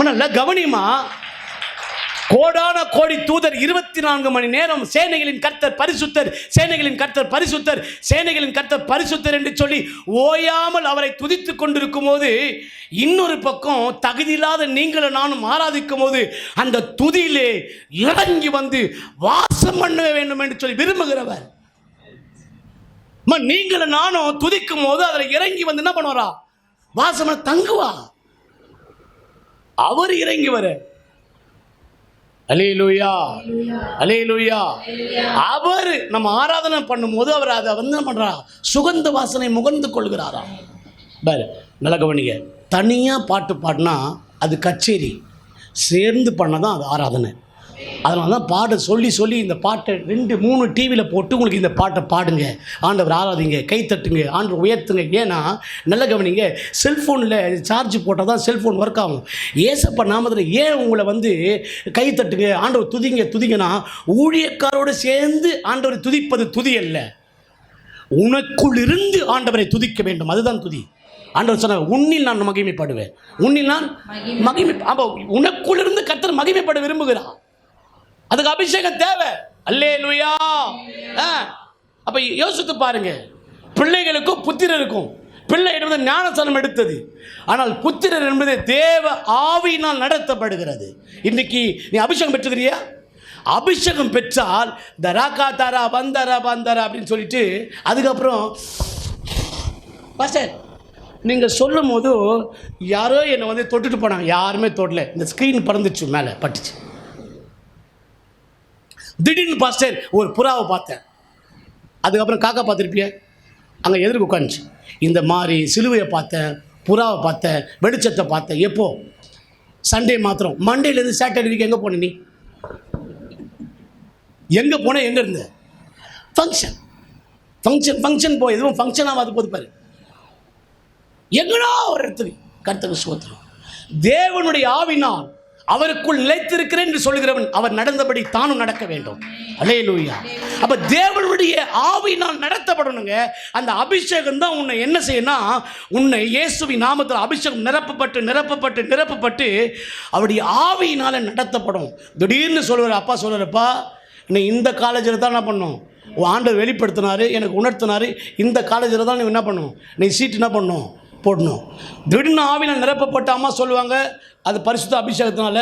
நல்ல கவனிமா, கோடான கோடி தூதர் 24 மணி நேரம் சேனைகளின் கர்த்தர் பரிசுத்தர், சேனைகளின் கர்த்தர் பரிசுத்தர், சேனைகளின் கர்த்தர் பரிசுத்தர் என்று சொல்லி ஓயாமல் அவரை துதித்துக் கொண்டிருக்கும் போது, இன்னொரு பக்கம் தகுதியில்லாத நீங்களும் நானும் ஆராதிக்கும் போது அந்த துதியிலே இறங்கி வந்து வாசம் பண்ண வேண்டும் என்று சொல்லி விரும்புகிறவர். நீங்களும் நானும் துதிக்கும் போது அதில் இறங்கி வந்து என்ன பண்ணுவாரா? வாசம் தங்குவா. அவர் இறங்கி வர. அல்லேலூயா, அல்லேலூயா. அவர் நம்ம ஆராதனை பண்ணும்போது அவர் அதை வந்து என்ன பண்றா? சுகந்த வாசனை முகர்ந்து கொள்கிறாராம். பாரு, நல்ல கவனிங்க. தனியாக பாட்டு பாடினா அது கச்சேரி, சேர்ந்து பண்ணதான் அது ஆராதனை. அதனால தான் பாட சொல்லி சொல்லி இந்த பாட்டை 2-3 டிவியில் போட்டு உங்களுக்கு இந்த பாட்டை பாடுங்க, ஆண்டவர் ஆராதிங்க, கை தட்டுங்க, ஆண்டவர் உயர்த்துங்க. ஏன்னா நல்ல கவனிங்க, செல்ஃபோனில் சார்ஜ் போட்டால் தான் செல்ஃபோன் ஒர்க் ஆகும். ஏசப்பா நாமத்தில் ஏன் உங்களை வந்து கை தட்டுங்க, ஆண்டவர் துதிங்க துதிங்கன்னா, ஊழியக்காரோடு சேர்ந்து ஆண்டவரை துதிப்பது துதி அல்ல. உனக்குள் இருந்து ஆண்டவரை துதிக்க வேண்டும், அதுதான் துதி. ஆண்டவர் சொன்னார், உன்னில் நான் மகிமைப்படுவேன், உன்னில் நான் மகிமை. அப்போ உனக்குள் இருந்து கர்த்தர் மகிமைப்பட விரும்புகிறார். அதுக்கு அபிஷேகம் தேவை. அல்லேலூயா. அப்ப யோசித்து பாருங்க, பிள்ளைகளுக்கும் புத்திரருக்கும் பிள்ளை என்பது ஞானஸ்நானம் எடுத்தது. ஆனால் புத்திரர் என்பது தேவ ஆவியினால் நடத்தப்படுகிறது. இன்னைக்கு நீ அபிஷேகம் பெற்றுக்கிறியா? அபிஷேகம் பெற்றால் இந்த ராக்கா தாரா பந்தரா பந்தரா அப்படின்னு சொல்லிட்டு அதுக்கப்புறம் பாஸ்டர் நீங்கள் சொல்லும் போது யாரோ என்னை வந்து தொட்டுட்டு போனாங்க. யாருமே தொடல, இந்த ஸ்க்ரீன் பறந்துச்சு, மேலே பட்டுச்சு. திடீர்னு பாஸ்டர் ஒரு புறாவை பார்த்தேன். அதுக்கப்புறம் காக்கா பார்த்துருப்பிய, அங்கே எதிர்க்கு உட்காந்துச்சு. இந்த மாதிரி சிலுவையை பார்த்தேன், புறாவை பார்த்தேன், வெளிச்சத்தை பார்த்தேன். எப்போ? சண்டே மாத்திரம். மண்டேலேருந்து சாட்டர்டே வரைக்கும் எங்கே போன? நீ எங்கே போன? எங்கே இருந்த? ஃபங்க்ஷன் ஃபங்க்ஷன் ஃபங்க்ஷன் போய் எதுவும் ஃபங்க்ஷனாக அது போது பாரு. எங்கடா ஒரு இடத்துக்கு கர்த்தருக்கு ஸ்தோத்திரம். தேவனுடைய ஆவினால் அவருக்குள் நிலைத்திருக்கிறேன் என்று சொல்கிறவன் அவர் நடந்தபடி தானும் நடக்க வேண்டும். அல்லேலூயா. அப்ப தேவனுடைய ஆவியினால் நடத்தப்படணுங்க. அந்த அபிஷேகம் தான் உன்னை என்ன செய்யணும்னா, உன்னை இயேசுவின் நாமத்தில் அபிஷேகம் நிரப்பப்பட்டு நிரப்பப்பட்டு நிரப்பப்பட்டு அவருடைய ஆவியினால நடத்தப்படும். திடீர்னு சொல்லுவார், அப்பா சொல்லுறப்பா, நீ இந்த காலேஜில் தான் என்ன பண்ணும், ஆண்டவர் வெளிப்படுத்தினாரு, எனக்கு உணர்த்தினாரு, இந்த காலேஜில் தான் நீ என்ன பண்ணும், நீ சீட் என்ன பண்ணும், போடணும். திடீர்னு ஆவினால் நிரப்பப்பட்ட அம்மா சொல்லுவாங்க, அது பரிசுத்த அபிஷேகத்தினால,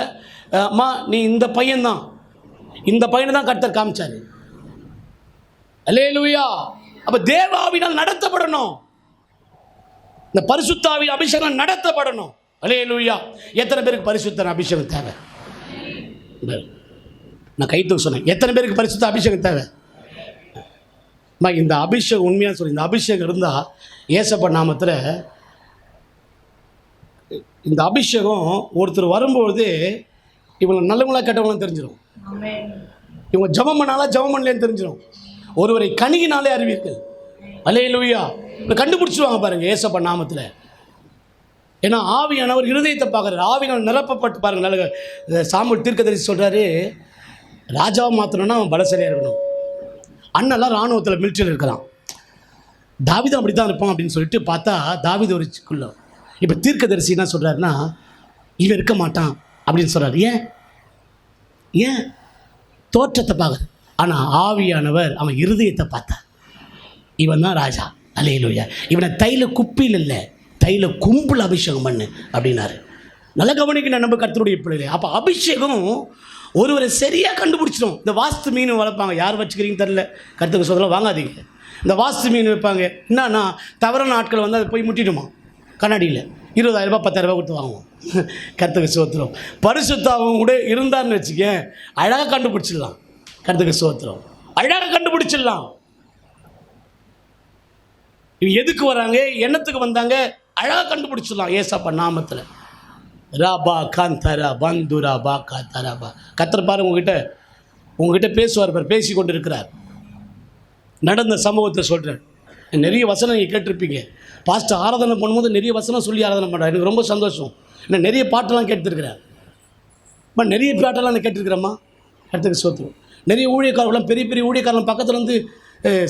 அம்மா நீ இந்த பையன்தான், இந்த பையனை தான் கர்த்தர் காமிச்சாரு. அல்லேலூயா. அப்ப தேவ ஆவினால் நடத்தப்படணும். இந்த பரிசுத்த ஆவியின் அபிஷேகம் நடத்தப்படணும். அல்லேலூயா. எத்தனை பேருக்கு பரிசுத்த அபிஷேகம் தேவை? நான் கைத்து சொன்னேன், எத்தனை பேருக்கு பரிசுத்த அபிஷேகம் தேவை? இந்த அபிஷேகம் உண்மையாக சொல்லி, இந்த அபிஷேகம் இருந்தால் ஏசப்பா நாமத்தில் இந்த அபிஷேகம் ஒருத்தர் வரும்பொழுது இவங்க நல்லவங்களா கெட்டவங்களாம் தெரிஞ்சிடும். இவங்க ஜெபம் பண்ணாலா ஜெபம் பண்ணலேன்னு தெரிஞ்சிடும். ஒருவரை கணிகினாலே அறிவீர்கள். அல்லேலூயா. இப்போ கண்டுபிடிச்சிடுவாங்க பாருங்கள் ஏசப்பா நாமத்தில். ஏன்னா ஆவியானவர் இருதயத்தை பார்க்குறாரு. ஆவியானவர் நிரப்பப்பட்டு பாருங்கள். நல்ல சாமுவேல் தீர்க்கதரிசி சொல்கிறாரு, ராஜாவை மாற்றணும்னா அவன் பலசாலியாக இருக்கணும். அண்ணெல்லாம் இராணுவத்தில் மிலிட்டரியில் இருக்கலாம், தாவீது அப்படி தான் இருப்பான் அப்படின்னு சொல்லிட்டு பார்த்தா தாவீது ஒரு சிக்குள்ள. இப்போ தீர்க்கதரிசி என்ன சொல்கிறாருன்னா, இவன் இருக்க மாட்டான் அப்படின்னு சொல்கிறார். ஏன் தோற்றத்தை பார்க்குற, ஆனால் ஆவியானவர் அவன் இருதயத்தை பார்த்தார். இவன் தான் ராஜா. அல்லேலூயா. இவனை தைல குப்பியில் இல்லை, தைல கும்பில் அபிஷேகம் பண்ணு அப்படின்னாரு. நல்ல கவனிக்கணும் நம்ம கர்த்தருடைய பிள்ளைகளே. அப்போ அபிஷேகம் ஒருவரை சரியாக கண்டுபிடிச்சிடும். இந்த வாஸ்து மீன் வளர்ப்பாங்க, யார் வச்சுக்கிறீங்கன்னு தெரில, கருத்துக்கு சொல்லலாம் வாங்காதீங்க. இந்த வாஸ்து மீன் வைப்பாங்க. என்னன்னா தவறான ஆட்கள் வந்து அதை போய் முட்டிடுமா கண்ணாடியில் 20,000 ரூபாய் 10,000 ரூபாய் கொடுத்து வாங்குவோம். கருத்துக்கு சோத்திரம். பரிசுத்தாவும் கூட இருந்தான்னு வச்சுக்கேன், அழகாக கண்டுபிடிச்சிடலாம். கருத்துக்கு சோத்திரம். அழகாக கண்டுபிடிச்சிடலாம். இவங்க எதுக்கு வராங்க, என்னத்துக்கு வந்தாங்க, அழகாக கண்டுபிடிச்சிடலாம் ஏசப்பா நாமத்தில். ராபா காந்தரா பந்துரா பா காத்தராபா. கத்தர் பாரு உங்ககிட்ட பேசுவார் பார், பேசி கொண்டு இருக்கிறார். நடந்த சம்பவத்தை சொல்கிறேன். நிறைய வசனம் நீங்கள் கேட்டிருப்பீங்க. பாஸ்டர் ஆராதனை பண்ணும்போது நிறைய வசனம் சொல்லி ஆராதனை பண்ணுறாரு. எனக்கு ரொம்ப சந்தோஷம். நான் நிறைய பாட்டெல்லாம் கேட்டுருக்கிறேன். நிறைய பாட்டெல்லாம் நான் கேட்டிருக்கிறேம்மா. கர்த்தருக்கு சோத்திரம். நிறைய ஊழியக்காரர்கள்லாம் பெரிய பெரிய ஊழியக்காரன் பக்கத்தில் வந்து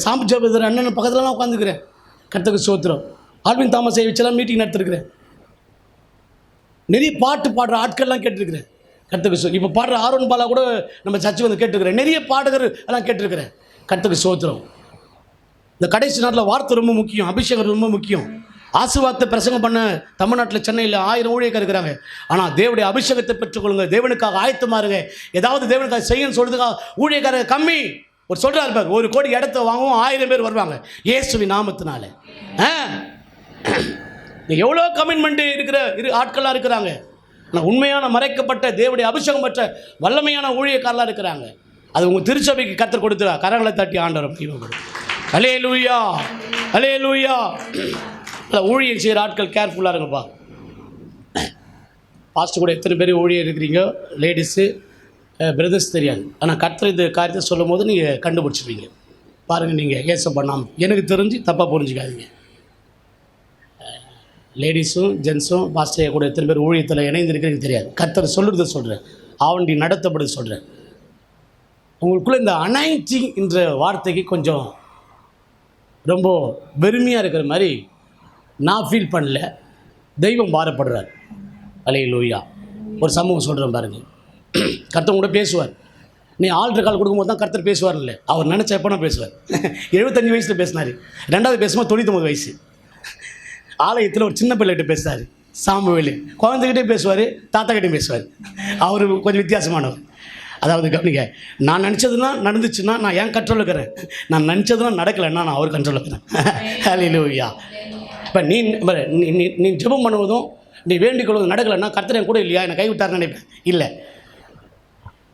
சாம்பு ஜெபர் அண்ணன் பக்கத்துலலாம் உட்காந்துக்கிறேன். கர்த்தருக்கு சோத்திரம். ஆல்வின் தாமஸை வச்செல்லாம் மீட்டிங் நடத்திருக்கிறேன். நிறைய பாட்டு பாடுற ஆட்கள்லாம் கேட்டிருக்கிறேன். கர்த்தருக்கு இப்போ பாடுற ஆரோன் பாலா கூட நம்ம சர்ச்சு வந்து கேட்டுருக்கிறேன். நிறைய பாடகர் எல்லாம் கேட்டிருக்கிறேன். கர்த்தருக்கு சோத்திரம். இந்த கடைசி நாட்டில் வார்த்தை ரொம்ப முக்கியம், அபிஷேகம் ரொம்ப முக்கியம். ஆசீர்வாதத்தை பிரசங்கம் பண்ண தமிழ்நாட்டில் சென்னையில் 1000 ஊழியக்காரர் இருக்கிறாங்க. ஆனால் தேவனுடைய அபிஷேகத்தை பெற்றுக்கொள்ளுங்க, தேவனுக்காக ஆயத்தமாருங்க. ஏதாவது தேவனுக்காக செய்யணும்னு சொல்றதுக்காக ஊழியக்காரர் கம்மி. ஒரு சொல்கிறார் பார், 1 கோடி இடத்த வாங்குவோம், 1000 பேர் வருவாங்க இயேசுவின் நாமத்தினால. எவ்வளோ கமிட்மெண்ட் இருக்கிற ஆட்களாக இருக்கிறாங்க. ஆனால் உண்மையான மறைக்கப்பட்ட தேவனுடைய அபிஷேகம் பெற்ற வல்லமையான ஊழியக்காரலாக இருக்கிறாங்க. அது உங்கள் திருச்சபைக்கு கர்த்தர் கொடுத்துறா. கரங்களை தட்டி ஆண்டவர். அல்லேலூயா, அல்லேலூயா. ஊழியர் செய்கிற ஆட்கள் கேர்ஃபுல்லாக இருங்கப்பா. பாஸ்டர் கூட எத்தனை பேர் ஊழியர் இருக்கிறீங்க, லேடிஸு பிரதர்ஸ் தெரியாது. ஆனால் கர்த்தர் இந்த காரியத்தை சொல்லும் போது நீங்கள் கண்டுபிடிச்சிருவீங்க. பாருங்கள், நீங்கள் ஏசப்பா நாம் எனக்கு தெரிஞ்சு தப்பாக புரிஞ்சுக்காதீங்க. லேடிஸும் ஜென்ஸும் பாஸ்டர் கூட எத்தனை பேர் ஊழியத்தில் இணைந்திருக்கிறீங்க தெரியாது. கர்த்தர் சொல்லுறதை சொல்கிறேன், ஆவண்டி நடத்தப்படுது சொல்கிறேன். உங்களுக்குள்ளே இந்த அனாயிண்டிங் என்ற வார்த்தைக்கு கொஞ்சம் ரொம்ப வெறுமையாக இருக்கிற மாதிரி நான் ஃபீல் பண்ணல. தெய்வம் பாரப்படுறார். அல்லேலூயா. ஒரு சம்பவம் சொல்கிறேன் பாருங்கள். கர்த்தர் கூட பேசுவார். நீ ஆல்ட்ரு கால் கொடுக்கும்போது தான் கர்த்தர் பேசுவார். இல்லை, அவர் நினச்ச எப்போனா பேசுவார். 75 வயசில் பேசினார். 2வது பேசும்போது 99 வயசு. ஆலயத்தில் ஒரு சின்ன பிள்ளைகிட்ட பேசுகிறார். சாமுவேல் குழந்தைகிட்டே பேசுவார், தாத்தாக்கிட்டே பேசுவார். அவர் கொஞ்சம் வித்தியாசமானவர். அதாவது கவனிங்க, நான் நினச்சதுன்னா நடந்துச்சுன்னா நான் ஏன் கண்ட்ரோல் இருக்கிறேன், நான் நினச்சதுன்னா நடக்கலைன்னா நான் அவர் கண்ட்ரோல் இருக்கிறேன். அல்லேலூயா. இப்போ நீ ஜெபம் பண்ணுவதும் நீ வேண்டிக் கொள்வதும் நடக்கலைன்னா கர்த்தர் கூட இல்லையா, என்னை கைவிட்டார்னு நினைப்பேன். இல்லை,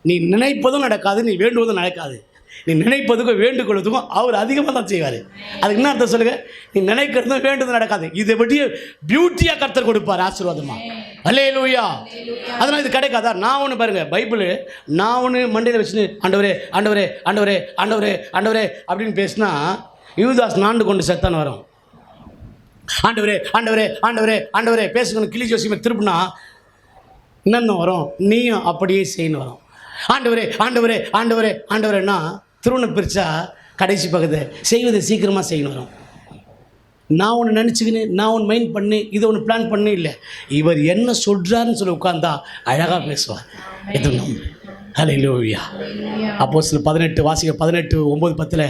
நீ நினைப்பதும் நடக்காது, நீ வேண்டுவதும் நடக்காது. நீ நினைப்பதுக்கும் வேண்டுகொள்வதுக்கும் அவர் அதிகமாக தான் செய்வார். அதுக்கு என்ன அர்த்தம் சொல்லுங்கள்? நீ நினைக்கிறதும் வேண்டுவதும் நடக்காது. இதை பற்றிய பியூட்டியாக கர்த்தர் கொடுப்பார் ஆசீர்வாதமாக. அல்லேலூயா. அதனால் இது கிடைக்காதா? நான் ஒன்று பாருங்கள், பைபிள் நான் ஒன்று மண்டையில் வச்சுன்னு ஆண்டவரே ஆண்டவரே ஆண்டவரே ஆண்டவரே ஆண்டவரே அப்படின்னு பேசினா யூதாஸ் நாண்டு கொண்டு செத்தான்னு வரும். ஆண்டவரே ஆண்டவரே ஆண்டவரே ஆண்டவரே பேசுங்கன்னு கிளி ஜோசியமாக திருப்பினா என்னென்ன வரும்? நீயும் அப்படியே செய்யணும் வரும். ஆண்டவரே ஆண்டவரே ஆண்டவரே ஆண்டவரேன்னா திருவண்ணை பிரித்தா கடைசி பக்கத்தை செய்வதை சீக்கிரமாக செய்யணும் வரும். நான் ஒன்று நினச்சிக்கின்னு நான் ஒன்று மைண்ட் பண்ணி இதை ஒன்று பிளான் பண்ணி இல்லை, இவர் என்ன சொல்கிறாருன்னு சொல்லி உட்கார்ந்தா அழகாக பேசுவார். எது நம்ப. அல்லேலூயா. அப்போஸ்தலர் 18 வாசிக்க 18:9-10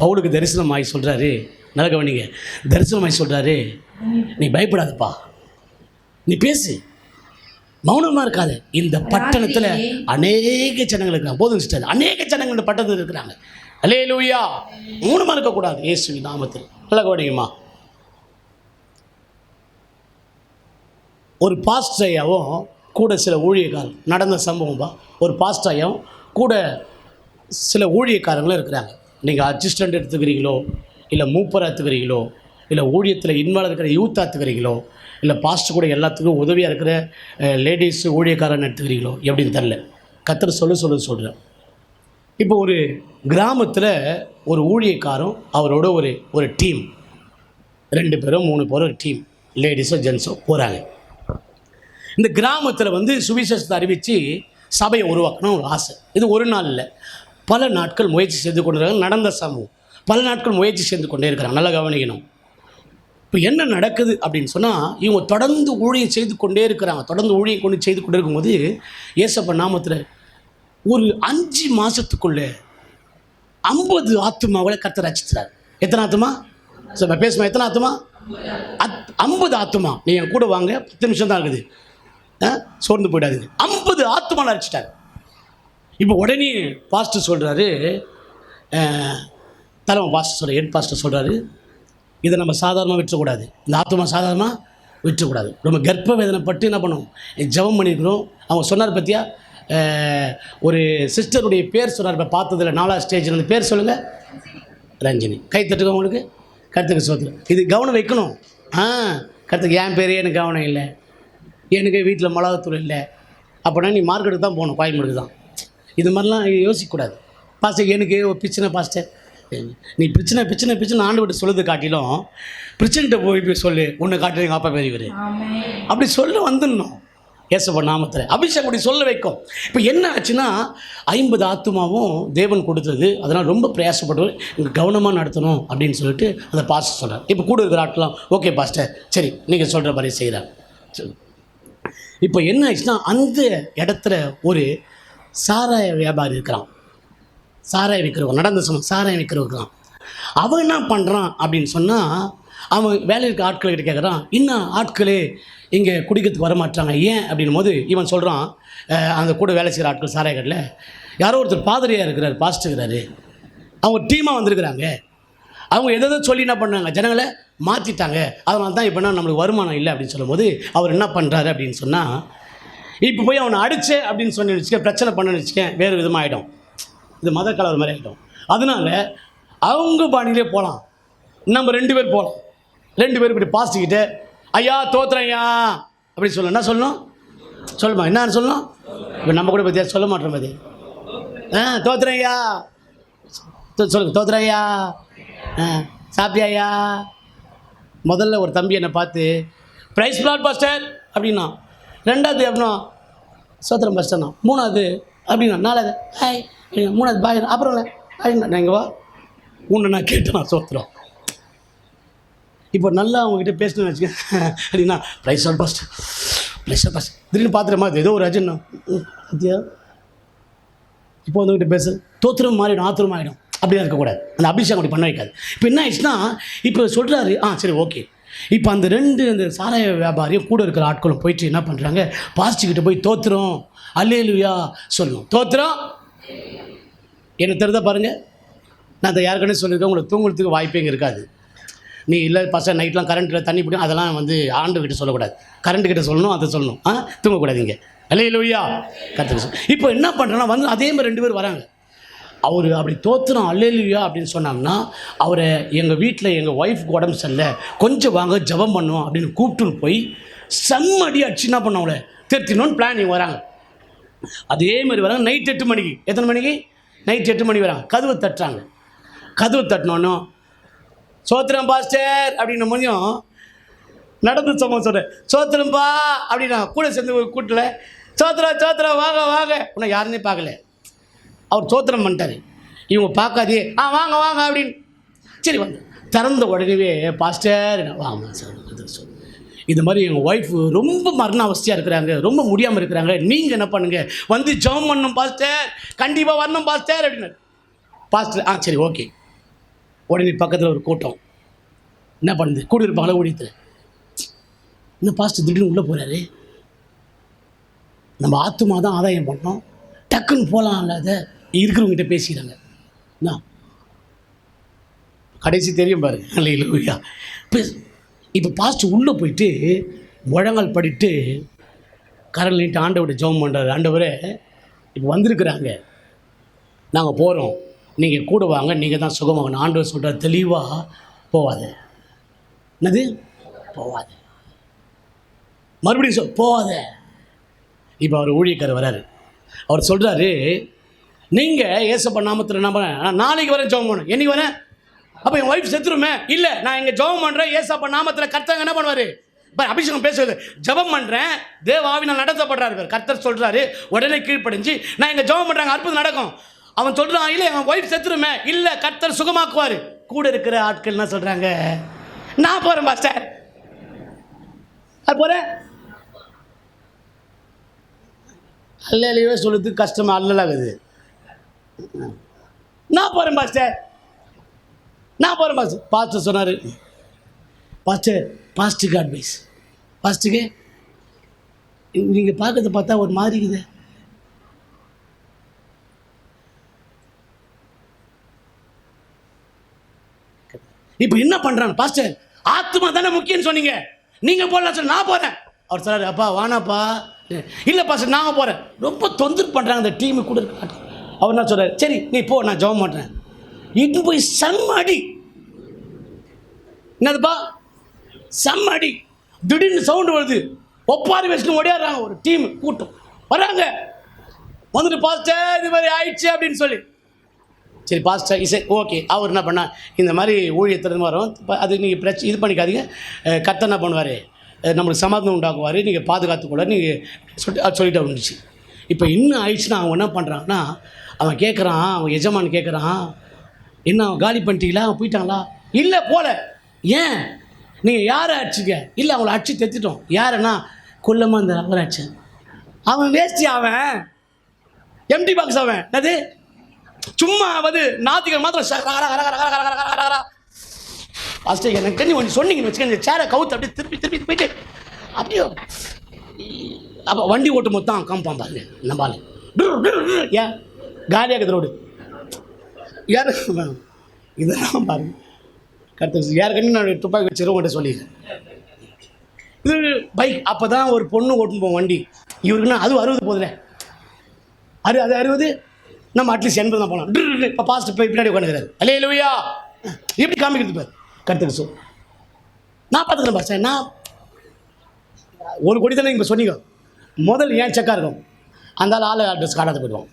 பவுலுக்கு தரிசனமாகி சொல்கிறாரு. நல்ல கவனிங்க, தரிசனமாகி சொல்கிறாரு, நீ பயப்படாதப்பா, நீ பேசு, மௌனமாக இருக்காது. இந்த பட்டணத்தில் அநேக ஜனங்கள் இருக்கிறாங்க. போதும் சிஸ்டர், அநேக ஜனங்கள் இந்த பட்டணத்தில் இருக்கிறாங்க. அல்லேலூயா. மௌனமாக இருக்கக்கூடாது இயேசுவின் நாமத்தில். நல்ல கவனிங்கம்மா. ஒரு பாஸ்டரையாவும் கூட சில ஊழியக்காரர் நடந்த சம்பவம்பா. ஒரு பாஸ்டரையாவும் கூட சில ஊழியக்காரங்களும் இருக்கிறாங்க. நீங்கள் அசிஸ்டண்ட் எடுத்துக்கிறீங்களோ, இல்லை மூப்பராக எடுத்துக்கிறீங்களோ, இல்லை ஊழியத்தில் இன்வால்வ் இருக்கிற யூத்தாக எடுத்துக்கிறீங்களோ, இல்லை பாஸ்டர் கூட எல்லாத்துக்கும் உதவியாக இருக்கிற லேடிஸ் ஊழியக்காரன் எடுத்துக்கிறீங்களோ, எப்படின்னு தெரில. கர்த்தர் சொல்கிறேன். இப்போ ஒரு கிராமத்தில் ஒரு ஊழியக்காரன் அவரோட ஒரு டீம், 2 பேரோ 3 பேரோ ஒரு டீம், லேடிஸோ ஜென்ஸோ போகிறாங்க. இந்த கிராமத்தில் வந்து சுவிசேஷத்தை அறிவித்து சபையை உருவாக்கணும் ஒரு ஆசை. இது ஒரு நாள் இல்லை, பல நாட்கள் முயற்சி செய்து கொண்டு இருக்காங்க. நடந்த சம்பவம், பல நாட்கள் முயற்சி செய்து கொண்டே இருக்கிறாங்க. நல்லா கவனிக்கணும். இப்போ என்ன நடக்குது அப்படின்னு சொன்னால், இவங்க தொடர்ந்து ஊழியம் செய்து கொண்டே இருக்கிறாங்க. தொடர்ந்து ஊழியம் கொண்டு செய்து கொண்டே இருக்கும்போது இயேசப்பா நாமத்தில் ஒரு 5 மாதத்துக்குள்ளே 50 ஆத்துமாவில் கர்த்தர் ரட்சித்தார். எத்தனை ஆத்துமா? சார் பேசுமா, எத்தனை ஆத்துமா? 50 ஆத்துமா. நீ என் கூட வாங்க, 10 நிமிஷம் தான் இருக்குது, சோர்ந்து போயிடாதீங்க. 50 ஆத்துமா ரட்சிட்டார். இப்போ உடனே பாஸ்டர் சொல்கிறாரு, தலைமை பாஸ்டர் சொல்கிற ஹெட் பாஸ்டர் சொல்கிறாரு, இதை நம்ம சாதாரணமாக விட்டுறக்கூடாது. இந்த ஆத்துமா சாதாரணமாக விட்டுறக்கூடாது. ரொம்ப கர்ப்ப வேதனைப்பட்டு என்ன பண்ணுவோம், ஜெபம் பண்ணியிருக்கிறோம். அவங்க சொன்னார் பற்றியா, ஒரு சிஸ்டருடைய பேர் சொன்னார். இப்போ பார்த்ததில் 4வது ஸ்டேஜில் அந்த பேர் சொல்லுங்கள், ரஞ்சினி. கை தட்டுக்க உங்களுக்கு, கருத்துக்கு சோத்துல. இது கவனம் வைக்கணும். கருத்துக்கு என் பேரே எனக்கு கவனம் இல்லை, எனக்கு வீட்டில் மிளகாத்தூள் இல்லை, அப்படின்னா நீ மார்க்கெட்டுக்கு தான் போகணும், கோயம்பேடுக்கு தான். இது மாதிரிலாம் யோசிக்கக்கூடாது. பாஸ்டர் எனக்கு ஒரு பிரச்சனை, பாஸ்டர் நீ பிரச்சனை ஆண்டு விட்டு சொல்லுறது காட்டிலும் பிரச்சனைகிட்ட போய் சொல்லு, உன்னை காட்டு எங்கள் அப்பா பெரியவர் அப்படி சொல்ல வந்துடணும். இயேசுவ நாமத்தில் அபிஷேகம் அப்படி சொல்ல வைக்கும். இப்போ என்ன ஆச்சுன்னா, 50 ஆத்துமாவும் தேவன் கொடுத்தது. அதனால் ரொம்ப பிரயாசப்பட்டு இங்கே கவனமாக நடத்தணும் அப்படின்னு சொல்லிட்டு அந்த பாஸ்டர் சொல்கிறார். இப்போ கூட இருக்கிற ஆட்களாம் ஓகே பாஸ்டர், சரி நீங்கள் சொல்கிற மாதிரி செய்கிறார். இப்போ என்ன ஆச்சுன்னா, அந்த இடத்துல ஒரு சாராய வியாபாரி இருக்கிறான், சாராயம் விற்கிறவங்க, நடந்த சாராயம் விற்கிறவங்க. அவன் என்ன பண்ணுறான் அப்படின்னு சொன்னால், அவன் வேலை இருக்க ஆட்கள்கிட்ட கேட்குறான், இன்னும் ஆட்களே இங்கே குடிக்கிறதுக்கு வரமாட்டாங்க, ஏன் அப்படின்னும் போது இவன் சொல்கிறான், அந்த கூட வேலை செய்கிற ஆட்கள் சாராய கடையில் யாரோ ஒருத்தர் பாதிரியாக இருக்கிறார், பாஸ்டர் இருக்கிறாரு, அவங்க டீமாக வந்திருக்கிறாங்க, அவங்க எதோ சொல்லி என்ன பண்ணாங்க, ஜனங்களை மாற்றிட்டாங்க, அதனால தான் இப்போனா நம்மளுக்கு வருமானம் இல்லை அப்படின்னு சொல்லும்போது அவர் என்ன பண்ணுறாரு அப்படின்னு சொன்னால், இப்போ போய் அவனை அடித்தே அப்படின்னு சொல்லி வச்சுக்க, பிரச்சனை பண்ண வச்சுக்கேன், வேறு விதமாக ஆகிடும், இது மத கலர் மாதிரி ஆகிடும். அதனால் அவங்க பாணியிலே போகலாம், நம்ம 2 பேர் போகலாம். 2 பேர் இப்படி பாஸ்டிக்கிட்டு ஐயா தோத்துறையா அப்படி சொல்லணும். என்ன சொல்லணும் சொல்லுமா, என்னன்னு சொல்லணும். இப்போ நம்ம கூட பற்றியா சொல்ல மாட்டோம், பற்றி தோத்துறையா சொல்லுங்க, தோத்துறையா சாப்பிட்டியா. முதல்ல ஒரு தம்பி என்னை பார்த்து ப்ரைஸ் லார்ட் பாஸ்டர் அப்படின்னா, 2வது அப்படின்னா சோத்திரம் பாஸ்டர்னா, 3வது அப்படின்னா, 4வது ஹாய், 3வது பாய், அப்புறம் இல்லை அப்படின்னா, நான் இங்கே வா உன்னை நான் கேட்டேன் சோத்திரம். இப்போ நல்லா அவங்ககிட்ட பேசணும்னு வச்சுக்கேன் அப்படின்னா, praise Lord pastor, praise Lord pastor, திடீர்னு பார்த்துற மாதிரி ஏதோ ஒரு அஜெண்டா பத்தியா. இப்போ வந்துக்கிட்ட பேச தோத்திரம் மாறிடும், ஆத்திரம் ஆகிடும், அப்படிலாம் இருக்கக்கூடாது. அந்த அபிஷேகம் அப்படி பண்ண வைக்காது. இப்போ என்ன ஆயிடுச்சுன்னா, இப்போ சொல்கிறாரு, சரி ஓகே. இப்போ அந்த 2 அந்த சாராய வியாபாரியும் கூட இருக்கிற ஆட்களும் போயிட்டு என்ன பண்ணுறாங்க, பாஸ்டர்கிட்ட போய் தோத்திரம் அல்லேலூயா சொல்லணும். தோத்திரம் என்ன தெரிதா பாருங்கள், நான் அதை யாருக்குன்னு சொல்லியிருக்கேன், உங்களுக்கு தூங்குறதுக்கு வாய்ப்பே இங்கே இருக்காது. நீ இல்லை பாஸ்டர் நைட்லாம் கரண்ட்டில் தண்ணி பிடிக்கும், அதெல்லாம் வந்து ஆண்டுகிட்ட சொல்லக்கூடாது, கரண்ட்டுக்கிட்ட சொல்லணும், அதை சொல்லணும், தூங்கக்கூடாது இங்கே. அல்லேலூயா கர்த்தருக்கு. இப்போ என்ன பண்ணுறேன்னா வந்து அதே மாதிரி 2 பேர் வராங்க. அவர் அப்படி தோத்துறோம் அல்லேலூயா அப்படின்னு சொன்னாங்கன்னா, அவரை எங்கள் வீட்டில் எங்கள் ஒய்ஃபுக்கு உடம்பு சரியில்லை, கொஞ்சம் வாங்க ஜெபம் பண்ணுவோம் அப்படின்னு கூப்பிட்டுன்னு போய் செம்மடி அடிச்சு என்ன பண்ண அவளை திருத்தினோன்னு பிளானிங் வராங்க. அதே மாதிரி வராங்க. நைட் 8 மணிக்கு, எத்தனை மணிக்கு? நைட் 8 மணி வராங்க. கதவை தட்டுறாங்க. கதவை தட்டினோன்னு சோத்திரம் பாஸ்டர் அப்படின்னு முடியும் நடந்து சம்பவம் சொல்கிறேன். சோத்திரம்பா அப்படின்னா கூட சேர்ந்து கூட்டில் சோத்திரம் வாங்க வாங்க, உன்னை யாருன்னே பார்க்கல, அவர் சோத்திரம் பண்ணிட்டார். இவங்க பார்க்காதே வாங்க வாங்க அப்படின்னு சரி வந்து திறந்த உடனே பாஸ்டர் வாங்க சார் இது மாதிரி எங்கள் ஒய்ஃபு ரொம்ப மரண அவஸ்தையாக இருக்கிறாங்க, ரொம்ப முடியாமல் இருக்கிறாங்க, நீங்கள் என்ன பண்ணுங்கள் வந்து ஜெபம் பண்ணணும் பாஸ்டர், கண்டிப்பாக வரணும் பாஸ்டர் அப்படின்னாரு. பாஸ்டர் சரி ஓகே. உடனே பக்கத்தில் ஒரு கூட்டம் என்ன பண்ணுது, கூடி இருப்பாங்களா ஊழியத்தில். இன்னும் பாஸ்டர் திடீர்னு உள்ளே போகிறாரு, நம்ம ஆத்துமா தான் ஆதாயம் பண்ணோம், டக்குன்னு போகலாம் இல்லாத இருக்கிறவங்ககிட்ட பேசிக்கிறாங்க. என்ன கடைசி தெரியும் பாரு அல்லேலூயா. இப்போ பாஸ்டர் உள்ளே போயிட்டு முழங்கால் படிட்டு கரல் நீட்டு ஆண்டவரை ஜெபம் பண்ணுறாரு. ஆண்டவரே இப்போ வந்திருக்கிறாங்க, நாங்கள் போகிறோம், நீங்கள் கூட வாங்க, நீங்கள் தான் சுகமாகணும். ஆண்டவர் சொல்கிறார் தெளிவாக, போவாது. என்னது? போவாது. மறுபடியும் போவாத. இப்போ அவர் ஊழியக்காரர் வராரு. அவர் சொல்கிறாரு, நீங்கள் ஏசப்பா நாமத்தில் என்ன பண்ண, நான் நாளைக்கு வரேன் ஜெபம் பண்ணேன். என்னைக்கு வரேன்? அப்போ என் ஒய்ஃப் செத்துருமே. இல்லை, நான் இங்கே ஜெபம் பண்ணுறேன். ஏசப்பா நாமத்தில் கர்த்தர் என்ன பண்ணுவார்? இப்போ அபிஷேகம் பேசுவது, ஜெபம் பண்ணுறேன், தேவ ஆவினால் நடத்தப்படுறாரு. கர்த்தர் சொல்கிறாரு, உடனே கீழ்ப்படிஞ்சு நான் இங்கே ஜெபம் பண்ணுறாங்க, அற்புதம் நடக்கும். அவன் சொல்கிறான், இல்லை என் ஒய்ஃப் செத்துருமே. இல்லை, கர்த்தர் சுகமாக்குவார். கூட இருக்கிற ஆட்கள் என்ன சொல்கிறாங்க? நான் போகிறேன் பாஸ்டர். அது போகிறேன். அல்லையே சொல்லுறதுக்கு கஷ்டமாக அல்லலாகுது. நான் போகிறேன் பாஸ்டர், நான் போகிறேன் பாஸ்டர். பாஸ்டர் சொன்னார், பாஸ்ட்டுக்கு அட்வைஸ். பாஸ்ட்டுக்கு நீங்கள் பார்க்கறத பார்த்தா ஒரு மாதிரி இருக்குது. இப்போ என்ன பண்ணுறான் பாஸ்டர்? ஆத்மா தானே முக்கியம்னு சொன்னீங்க, நீங்கள் போடலாம் சார். நான் போகிறேன். அவர் சொன்னார், அப்பா வானாப்பா. இல்லை பாஸ்டர் நாங்கள் போகிறேன். ரொம்ப தொந்தரவு பண்ணுறாங்க அந்த டீமு கூட இருக்க. அவர் என்ன சொல்கிறார், சரி நீ போ, நான் ஜெபம் பண்ணுறேன். இட்டு போய் செம்ம அடி. என்னதுப்பா? செம்ம அடி. திடீர்னு சவுண்டு வருது. ஒப்பாரி வச்சுட்டு ஓடியாடுறாங்க. ஒரு டீம் கூட்டம் வராங்க. வந்துட்டு பாஸ்டர் இது மாதிரி ஆயிடுச்சு அப்படின்னு சொல்லி, சரி பாஸ்டர் இசை ஓகே. அவர் என்ன பண்ணால், இந்த மாதிரி ஊழியத்திலிருந்து வரோம், அது நீங்கள் பிரச்சனை இது பண்ணிக்காதீங்க, கர்த்தர் என்ன பண்ணுவார், நம்மளுக்கு சமாதானம் உண்டாக்குவார், நீங்கள் பாதுகாத்துக்கூட நீங்கள் சொல்லிட்டு வந்துச்சு. இப்போ இன்னும் ஆயிடுச்சுன்னா அவங்க என்ன பண்ணுறாங்கன்னா, அவன் கேட்குறான், அவன் எஜமான் கேட்குறான், என்ன காலி பண்ணிட்டீங்களா, அவன் போயிட்டாங்களா? இல்லை போகல. ஏன்? நீங்கள் யாரை அடிச்சிக்க? இல்லை அவங்கள அடிச்சு தெத்துட்டோம். யாருன்னா கொல்லமாக இந்த அவரை அடிச்சேன். அவன் வேஸ்டி, அவன் எம்டி பாக்ஸ். அவன் என்னது சும்மா நாத்திகள் மாத்திரம் ஃபஸ்ட்டு எனக்கு தெரிஞ்சு கொஞ்சம் சொன்னீங்கன்னு வச்சுக்கோங்க, இந்த சேரை கவுத்து அப்படியே திருப்பி திருப்பி போயிட்டு அப்படியோ அப்போ வண்டி ஓட்டும் போது தான் காம்பான் பாருங்க நம்பால். ஏன் காலியாக ரோடு யார் இதெல்லாம் பாருங்க. கருத்து யாருக்கன்னு நான் துப்பாக்கி வச்சிருவோம் உங்கள்கிட்ட சொல்லிடுறேன். இது பைக். அப்போ தான் ஒரு பொண்ணு ஓட்டுன்னு போவோம் வண்டி. இவருக்குன்னா அதுவும் 60 போதில்ல, அது 60, நம்ம அட்லீஸ்ட் 80 தான் போகலாம். இப்போ பாஸ்ட் போய் பின்னாடி உட்காந்துக்கிறாரு. அல்லேலூயா எப்படி காமிக்கிறது பாரு கருத்துக்கு சொல். நான் பார்த்துக்கிறேன் பாஸ்டர். நான் ஒரு கோடி தானே இப்போ சொன்னீங்க. முதல் ஏன் செக்காக இருக்கும், அந்த ஆள் அட்ரஸ் காட்டாத போயிடுவோம்.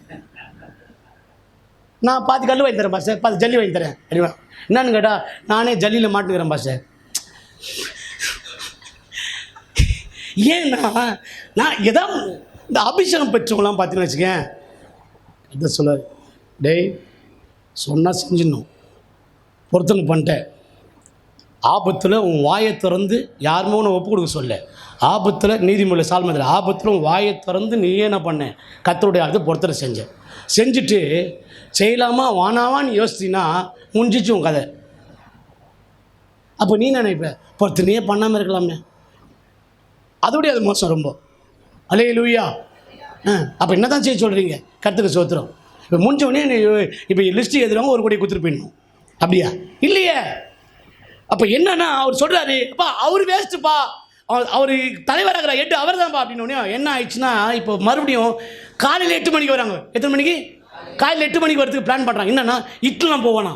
நான் பாதி கல் வாங்கி தரேன் பாஸ்டர், பாதி ஜல்லி வாங்கி தரேன் அப்படின்னா என்னன்னு கேட்டால், நானே ஜல்லியில் மாட்டுக்கிறேன் பாஸ்டர். ஏன்னா நான் ஏதாவது இந்த அபிஷேகம் பெற்றவங்களாம் பார்த்தீங்கன்னு வச்சுக்கேன், இதை சொல்ல டேய் சொன்னால் செஞ்சிடணும், பொருத்தனை பண்ணிட்டேன். ஆபத்தில் உன் வாயை திறந்து யாருமே உன்னை ஒப்பு கொடுக்க சொல்ல. ஆபத்தில் நீதிமொழி சால்மதில் ஆபத்தில் உன் வாயை திறந்து நீயே என்ன பண்ண, கர்த்தருடைய அடுத்து பொருத்தனை செஞ்சேன். செஞ்சுட்டு செய்யலாமா வானாவான்னு யோசிச்சின்னா முடிஞ்சிச்சு உன் கதை. அப்போ நீ நினைப்ப பொருத்தனையே பண்ணாமல் இருக்கலாமே, அதோடய அது மோசம் ரொம்ப. அல்லேலூயா. அப்போ என்ன தான் செய்ய சொல்கிறீங்க? கர்த்தருக்கு ஸ்தோத்திரம். இப்போ முடிஞ்சவொடனே இப்போ லிஸ்ட்டு எழுதுறவங்க ஒரு கோடி கொடுத்துட்டு போயிடணும் அப்படியா? இல்லையே. அப்போ என்னன்னா அவர் சொல்கிறாரு, அப்பா அவர் வேஸ்ட்டுப்பா, அவர் தலைவராகிற 8 அவர் தான்ப்பா அப்படின்னோடனே என்ன ஆயிடுச்சுன்னா, இப்போ மறுபடியும் காலையில் 8 மணிக்கு வராங்க. எத்தனை மணிக்கு? காலையில் 8 மணிக்கு வரதுக்கு பிளான் பண்ணுறாங்க. என்னன்னா இட்டுலாம் போவானா,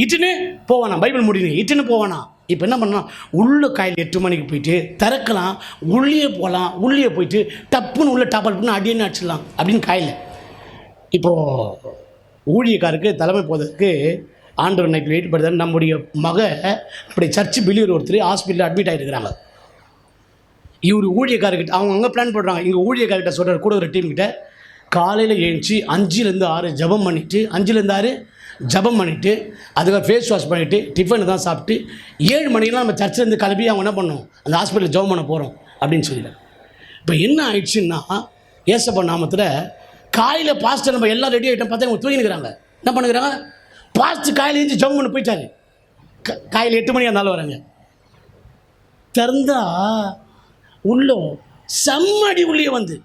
இட்டுன்னு போவானா, பைபிள் முடியுங்க இட்டுன்னு போவானா. இப்போ என்ன பண்ணலாம், உள்ளே காலையில் 8 மணிக்கு போயிட்டு திறக்கலாம், உள்ளே போகலாம், உள்ளே போயிட்டு டப்புன்னு உள்ள டாப்பல் பண்ணி அடியன்னு அடிச்சிடலாம் அப்படின்னு காயில். இப்போது ஊழியக்காருக்கு தலைமை போவதற்கு ஆண்டவர் நைட் வெயிட் பண்ணுறது. நம்முடைய அப்படி சர்ச்சு பிலியர் ஒருத்தர் ஹாஸ்பிட்டலில் அட்மிட் ஆகிருக்கிறாங்க. இவர் ஊழியக்காரர்கிட்ட அவங்க அங்கே பிளான் பண்ணுறாங்க. இங்கே ஊழியக்கார்கிட்ட சொல்கிற கூட ஒரு டீம்கிட்ட காலையில் எழுந்துச்சி 5லேருந்து 6 ஜபம் பண்ணிவிட்டு 5லேருந்து 6 ஜபம் பண்ணிவிட்டு அதுக்காக ஃபேஸ் வாஷ் பண்ணிவிட்டு டிஃபன் தான் சாப்பிட்டு 7 மணிக்கெலாம் நம்ம சர்ச்சிலேருந்து கிளம்பி அவங்க என்ன பண்ணோம், அந்த ஹாஸ்பிட்டலில் ஜபம் பண்ண போகிறோம் அப்படின்னு சொல்லிடுறேன். இப்போ என்ன ஆயிடுச்சுன்னா, ஏசப்பா நாமத்தில் காலையில் பாஸ்டர் நம்ம எல்லாம் ரெடி ஆகிட்டோம் பார்த்தா அவங்க தூங்கினுக்கிறாங்க. என்ன பண்ணுறாங்க, பாஸ்டர் காலையில் எழுந்து ஜபம் பண்ண போயிட்டாரு. காலையில் 8 மணியாக இருந்தாலும் வராங்க. திறந்தா உள்ளே செம்மடி உள்ளே வந்து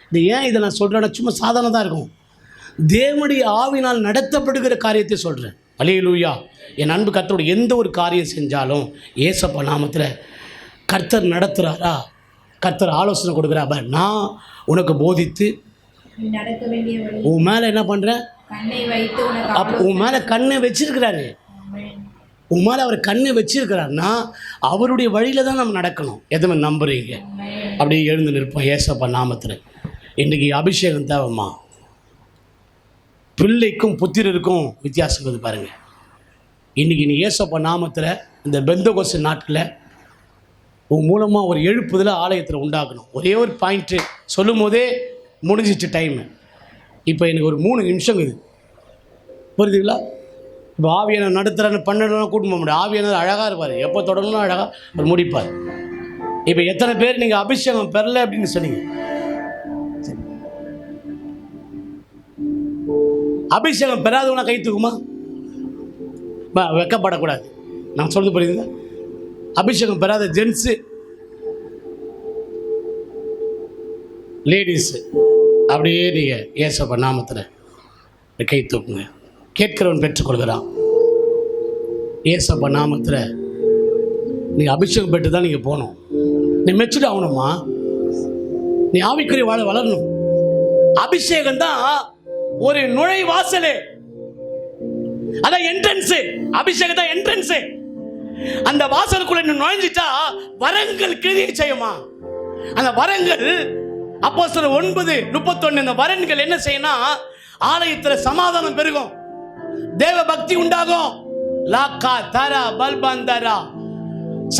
இந்த ஏன் இதை நான் சொல்கிறேன்னா சும்மா சாதாரண தான் இருக்கும். தேவனுடைய ஆவினால் நடத்தப்படுகிற காரியத்தை சொல்கிறேன். அல்லேலூயா. என் அன்பு கர்த்தரோட எந்த ஒரு காரியம் செஞ்சாலும் ஏசப்பா நாமத்தில் கர்த்தர் நடத்துகிறாரா, கர்த்தர் ஆலோசனை கொடுக்குறா. நான் உனக்கு போதித்து உன் மேலே என்ன பண்ணுறேன், கண்ணை வைத்து உனக்கு அப்போ உன் மேலே கண்ணை வச்சிருக்கிறாரு. உன் மேலே அவர் கண்ணை வச்சிருக்கிறாருன்னா அவருடைய வழியில் தான் நம்ம நடக்கணும். எதுவுமே நம்புறீங்க அப்படியே எழுந்து நிற்போம் ஏசப்பா நாமத்தில். இன்றைக்கி அபிஷேகம் தேவைம்மா. பிள்ளைக்கும் புத்திரருக்கும் வித்தியாசம் இருக்குது பாருங்கள். இன்றைக்கி நீ ஏசப்பா நாமத்தில் இந்த பெந்தகோஸ்து நாட்டில் உன் மூலமாக ஒரு எழுப்புதலை ஆலயத்தில் உண்டாக்கணும். ஒரே ஒரு பாயிண்ட்டு சொல்லும் போதே முடிஞ்சிச்சு டைமு. இப்போ எனக்கு ஒரு 3 நிமிஷம் இருக்குது, புரியுதுங்களா? இப்போ ஆவியான நடத்துகிறன்னு 12 கூட்டிட்டு போக முடியும். ஆவியானது அழகாக இருப்பார், எப்போ தொடங்கணும் அழகாக அவர் முடிப்பார். இப்போ எத்தனை பேர் நீங்கள் அபிஷேகம் பெறல அப்படின்னு சொன்னீங்க? அபிஷேகம் பெறாதவனா கை தூக்குமா? வெக்கப்படக்கூடாது. நான் சொல்றது புரியுதுங்க? அபிஷேகம் பெறாத ஜென்ஸு லேடிஸு அப்படியே நீங்கள் ஏசப்பா நாமத்தில் கை தூக்குங்க. கேட்கிறவன் பெற்றுக்கொள்கிறான். ஏசப்பா நாமத்தில் நீங்கள் அபிஷேகம் பெற்று தான் நீங்கள் போகணும். நீ மெச்சுட்டு ஆகணுமா? நீ ஆவிக்குரிய வளரணும். அபிஷேகம் தான் ஒரு நுழைவாசலே, அதான் என்ட்ரன்ஸு. அபிஷேகம் தான் என்ட்ரன்ஸு. அந்த வாசலுக்குள்ள நுழைஞ்சிட்டா வரங்கள் கிரியை செய்யுமா? அந்த வரங்கள் அப்போஸ்தலர் 9:31 இந்த வரன்கள் என்ன செய்யணும்? ஆலயத்தில் சமாதானம் பெருகும், தேவ பக்தி உண்டாகும், லாக்கா தரா பல்பந்தரா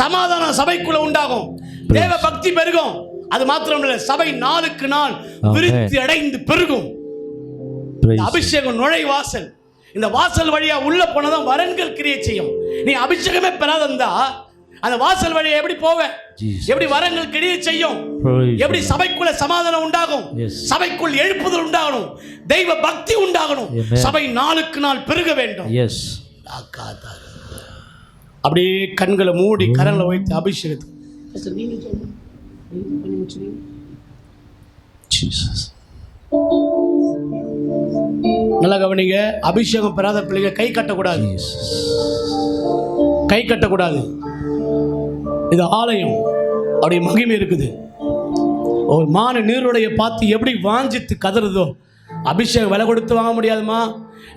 சமாதானம் சபைக்குள்ள உண்டாகும், தேவ பக்தி பெருகும். அது மாத்திரமல்ல, சபை நாளுக்கு நாள் விருத்தி அடைந்து பெருகும். அபிஷேகம் நுழைவாசல். இந்த வாசல் வழியா உள்ள போனதான் வரன்கள் கிரியை செய்யும். நீ அபிஷேகமே பெறாதா அந்த வாசல் வழியா எப்படி போவ? எப்படி வரங்கள் கிரியை செய்யும்? எப்படி சபைக்குள்ள சமாதானம் உண்டாகும்? சபைக்குள் எழுப்புதல் உண்டாகணும், தெய்வ பக்தி உண்டாகணும், சபை நாளுக்கு நாள் பெருக வேண்டும். அப்படியே கண்களை மூடி கரங்களை வைத்து அபிஷேகத்தை நல்லா கவனிங்க. அபிஷேகம் பெறாத பிள்ளைங்க கை கட்டக்கூடாது, கை கட்டக்கூடாது. இது ஆலயம், அப்படி மகிமை இருக்குது. ஒரு மான நீருடைய பார்த்து எப்படி வாஞ்சித்து கதறுதோ, அபிஷேகம் விலை கொடுத்து வாங்க முடியாதுமா.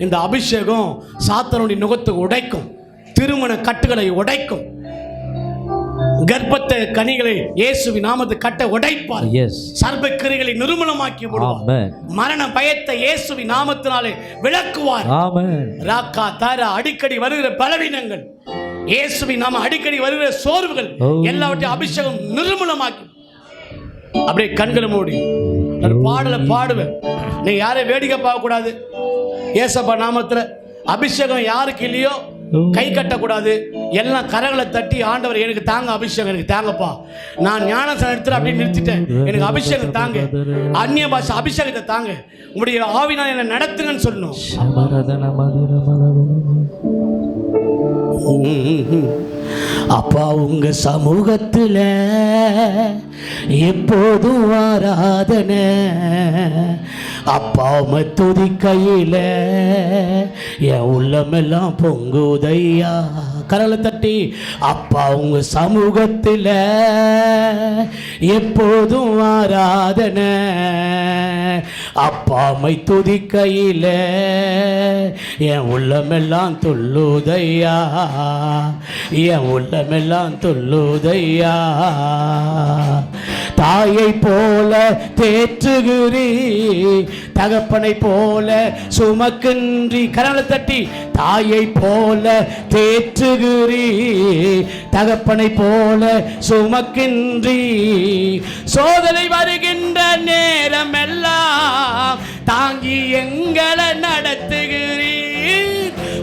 இந்த அபிஷேகம் சாத்தானுடைய நுகத்தை உடைக்கும், திருமண கட்டுகளை உடைக்கும், கர்ப்பத்தை கனிகளை இயேசுவின் நாமத்தை கட்ட உடைப்பார், சர்ப கிரிகளை நிர்மூலமாக்கி விடுவார், மரண பயத்தை இயேசுவின் நாமத்தினாலே விளக்குவார். ராக்கா தாரா அடிக்கடி வருகிற பலவீனங்கள், இயேசுவின் நாம அடிக்கடி வருகிற சோர்வுகள் எல்லாவற்றையும் அபிஷேகம் நிர்மூலமாக்கி. அப்படியே கண்களை மூடி பாடலை பாடுவேன். நீங்க யாரையும் வேடிக்கை பார்க்க கூடாது. ஏசப்பா நாமத்துல அபிஷேகம் யாருக்கு இல்லையோ கை கட்டக்கூடாது. எல்லாம் கரங்களை தட்டி, ஆண்டவர் எனக்கு தாங்க அபிஷேகம், எனக்கு தாங்கப்பா, நான் ஞானசனம் எடுத்துட்டு அப்படின்னு நிறுத்திட்டேன், எனக்கு அபிஷேகம் தாங்க, அந்நிய பாஷை அபிஷேகத்தை தாங்க, உங்களுடைய ஆவினால் என்ன நடத்துங்கன்னு சொல்லணும். அப்பா உங்க சமூகத்தில் எப்போதும் ஆராதனை, அப்பாவை துதிக்கையில் என் உள்ளமெல்லாம் பொங்குதையா. கரலை தட்டி அப்பா உங்க சமூகத்தில் எப்போதும் ஆராதனை, அப்பாமை துதிக்கையில் என் உள்ளமெல்லாம் துள்ளுதையா, என் உள்ளமெல்லாம் துள்ளுதையா. தாயை போல தேற்றுகிறீ, தகப்பனை போல சுமக்கின்றி. கரலை தட்டி தாயை போல தேற்றுகிறீ, தகப்பனை போல சுமக்கின்றி. சோதனை வருகின்ற நேரம் எல்லாம் தாங்கி எங்களை நடத்துகிறீர்.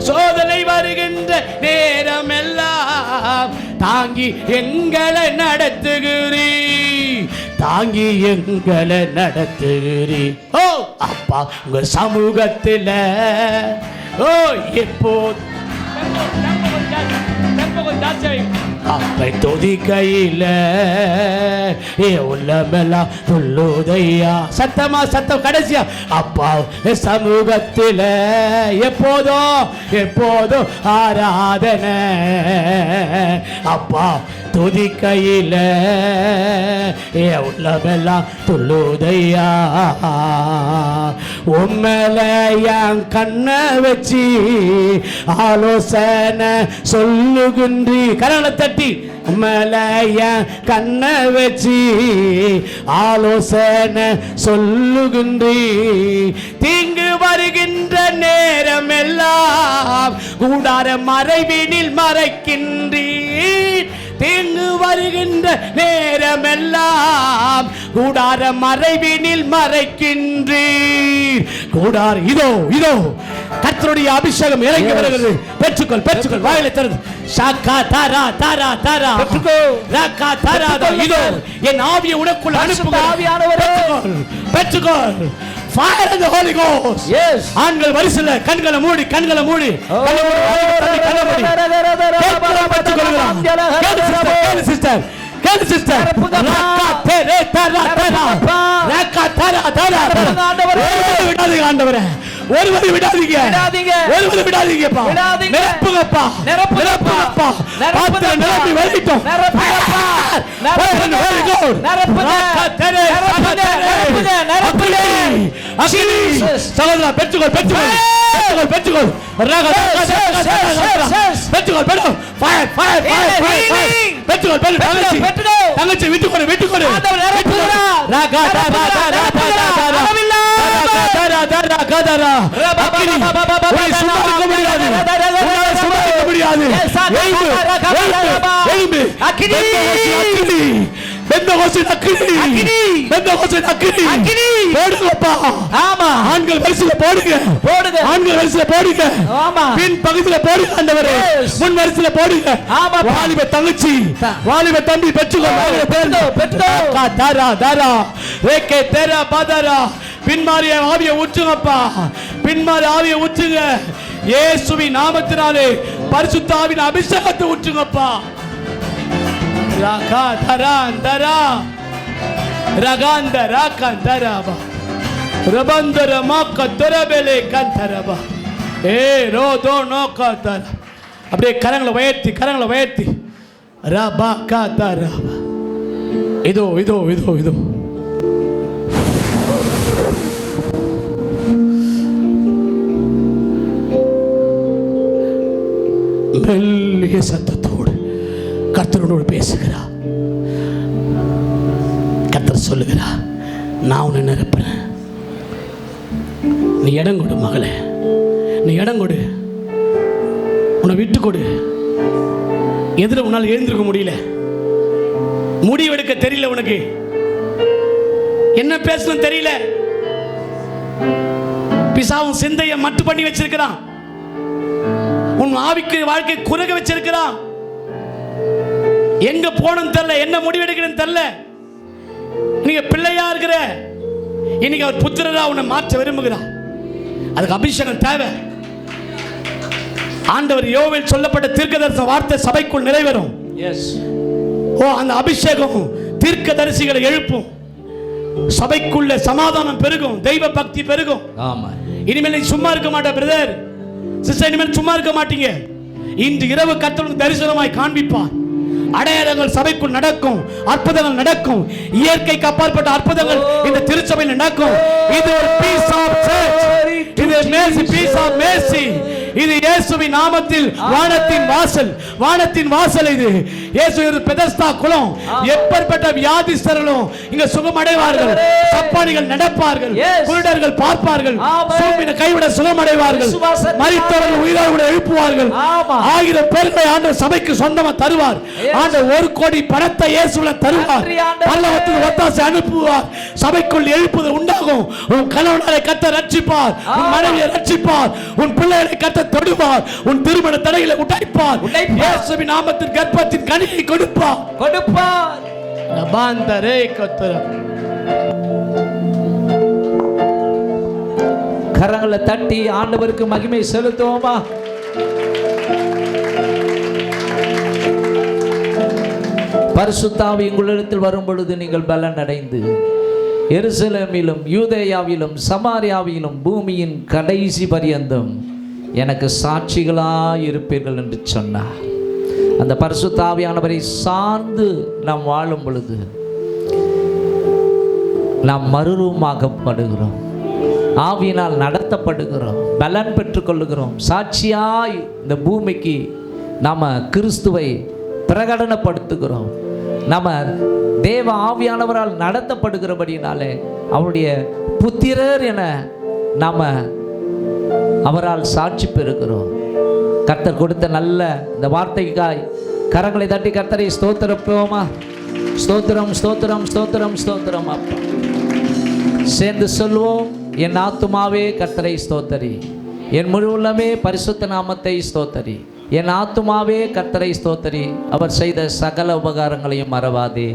சோதனை வருகின்ற நேரம் எல்லாம் தாங்கி எங்களை நடத்துகிறீர், தாங்கி எங்களை நடத்துகிறீர். ஓ அப்பா உங்க சமூகத்தில் ஓ எப்போது அப்பை தொதிக்கையில் உள்ளமெல்லாம் துள்ளுதையா. சத்தமா சத்தம் கடைசியா அப்பா சமூகத்தில் எப்போதும் எப்போதும் ஆராதனை, அப்பா துதிக்கையில என் உள்ளமெல்லாம் துள்ளுதையா. உம்மேல என் கண்ணை வச்சு ஆலோசனை சொல்லுகின்றி. கரங்களை தட்டி உம்மேல என் கண்ணை வச்சு ஆலோசனை சொல்லுகின்றி. தீங்கு வருகின்ற நேரம் எல்லாம் கூடார மறைவினில் மறைக்கின்றீர். தீங்கு வருகின்ற நேரமெல்லாம் கூடார மறைவினில் மறைக்கின்றீர். கூடார் இதோ இதோ கர்த்தருடைய அபிஷேகம் இறங்கி வருகிறது. பெற்றுக்கொள் பெற்றுக்கொள். வாயிலை திறந்து ஷாக்கா தாரா தாரா தாரா ராக்கா தாரா. இதோ என் ஆவியை உனக்குள்ள அனுப்புகிறேன். ஆவியானவரே பெற்றுக்கொள். Fire of the Holy Ghost. Yes. ஆண்கள் வரிசையில கண்களை மூடி கண்களை மூடி ஒருவரை விடாதீங்க. ஒருவரை விடாதீங்கப்பா. நிரப்புங்கப்பா. நிரப்புங்கப்பா. பாத்திரம் நிரப்பி வெளியிட்டோம். சகோதரா பெற்றுக்கொள் பெற்றுக்கொள் பெற்றுக்கொள் பெற்றுக்கொள் பெற்றுக்கொள் பெற்றுக்கொள். Fire fire fire fire. பெற்றுக்கொள் பெற்றுக்கொள். தங்கச்சி விட்டுக்கொடு விட்டுக்கொடு. ராகா ராகா ராகா ராகா ஆண்கள் வரிசையில போடுங்க போடுங்க. ஆண்கள் வரிசையில போடுங்க. பின் பகுதியில போடுங்க. ஆண்டவரே முன் வரிசையில போடுங்க. வாலிப தங்கச்சி வாலிப தம்பி பின்மாறிய ஆவியை ஊற்றுங்கப்பா. பின்மாறி ஆவியை ஊற்றுங்க. இயேசுவின் நாமத்தினாலே பரிசுத்த ஆவியின் அபிஷேகத்தை ஊற்றுங்கப்பா. ராகா தரா தரா ரகாந்த ராகந்தரபா ரபந்தர மாக்க தரபலே கந்தரபா ஏ ரோதோ நோகதர. அப்படியே கரங்களை உயர்த்தி ரபா கதரபா. இதோ இதோ இதோ இதோ மெல்லிய சத்தத்தோடு கர்த்தரோடு பேசுகிறார். கர்த்தர் சொல்லுகிறார், நான் உன்னை நிரப்புறேன். நீ இடம் கொடு மகளே, நீ இடம் கொடு, உன்னை விட்டு கொடு. எதிர உன்னால் எழுந்திருக்க முடியல, முடிவெடுக்க தெரியல, உனக்கு என்ன பேசணும் தெரியல. பிசாவும் சிந்தையை மட்டு பண்ணி வச்சிருக்கிறான். உன் ஆவிக்கு வாழ்க்கை குறுக வச்சிருக்கிறான். எங்க போகணும் தெரியல, என்ன முடிவெடுக்கணும் தெரியல. நீங்க பிள்ளையா இருக்கிற இன்னைக்கு அவர் புத்திரரா உன்னை மாற்ற விரும்புகிறார். அதுக்கு அபிஷேகம் தேவை. ஆண்டவர் யோவேல் சொல்லப்பட்ட தீர்க்கதரிசன வார்த்தை சபைக்குள் நிறைவேறும். அந்த அபிஷேகம் தீர்க்கதரிசிகளை எழுப்பும். சபைக்குள்ள சமாதானம் பெருகும், தெய்வ பக்தி பெருகும். இனிமேல் நீ சும்மா இருக்க மாட்டே பிரதர் சிஸ்டர், இனிமேல் சும்மா இருக்க மாட்டீங்க. இன்று இரவு கர்த்தர் தரிசனமாய் காண்பிப்பார். அடையாளங்கள் சபைக்குள் நடக்கும், அற்புதங்கள் நடக்கும். இயற்கைக்கு அப்பாற்பட்ட அற்புதங்கள் இந்த திருச்சபையில் நடக்கும். இது ஒரு பீஸ் ஆஃப் சர்ச், இது மேசி, பீஸ் ஆஃப் மேசி. இது இயேசுவின் நாமத்தில் வானத்தின் வாசல், வானத்தின் வாசல். இது இயேசு பெதஸ்தா குளம். எப்பேற்பட்ட வியாதிஸ்தர்களும் இங்க சுகமடைவார்கள், சப்பானிகள் நடப்பார்கள், குருடர்கள் பார்ப்பார்கள், சூம்பின கைவிட சுகமடைவார்கள், மரித்தவர்கள் உயிரோடு எழுப்புவார்கள். 1000 பேர்களை ஆண்டவர் சபைக்கு சொந்தமா தருவார். ஆண்டவர் 1 கோடி பணத்தை இயேசுவுல தருவார். பரலோகத்துக்கு ஒத்தாசை அனுப்புவார். சபைக்குள் எழுப்புதல் உண்டாகும். உன் கணவனை கர்த்தர் ரட்சிப்பார், உன் மனைவியை ரட்சிப்பார், உன் பிள்ளைகளை கர்த்தர் தொடுவார், உன் திருமண தடைகளை உடைப்பார். இயேசுவின் நாமத்தில் கர்ப்பத்தின் கனியை கொடுப்பார். நபாந்தரே கர்த்தர். கரங்களை தட்டி ஆண்டவருக்கு மகிமை செலுத்துவோமா? பரிசுத்த ஆவி உங்களிடத்தில் வரும் பொழுது நீங்கள் பலன் அடைந்து எருசலேமிலும் யூதேயாவிலும் சமாரியாவிலும் பூமியின் கடைசி பரியந்தம் எனக்கு சாட்சிகளாய் இருப்பீர்கள் என்று சொன்னார். அந்த பரிசுத்த ஆவியானவரை சார்ந்து நாம் வாழும் பொழுது நாம் மறுரூபமாக்கப்படுகிறோம், ஆவியினால் நடத்தப்படுகிறோம், பலன் பெற்றுக்கொள்ளுகிறோம். சாட்சியாய் இந்த பூமிக்கு நாம் கிறிஸ்துவை பிரகடனப்படுத்துகிறோம். நம்ம தேவ ஆவியானவரால் நடத்தப்படுகிறபடினாலே அவருடைய புத்திரர் என நாம் அவரால் சாட்சி பெறுகிறோம். கர்த்தர் கொடுத்த நல்ல இந்த வார்த்தைக்காய் கரங்களை தட்டி கர்த்தரை ஸ்தோத்திரப்போமா? ஸ்தோத்திரம், ஸ்தோத்திரம், ஸ்தோத்திரம், ஸ்தோத்திரம். அப்பா சேர்ந்து சொல்வோம், என் ஆத்துமாவே கர்த்தரை ஸ்தோத்தரி, என் முழு உள்ளமே பரிசுத்த நாமத்தை ஸ்தோத்தரி. என் ஆத்துமாவே கர்த்தரை ஸ்தோத்தரி, அவர் செய்த சகல உபகாரங்களையும் மறவாதே.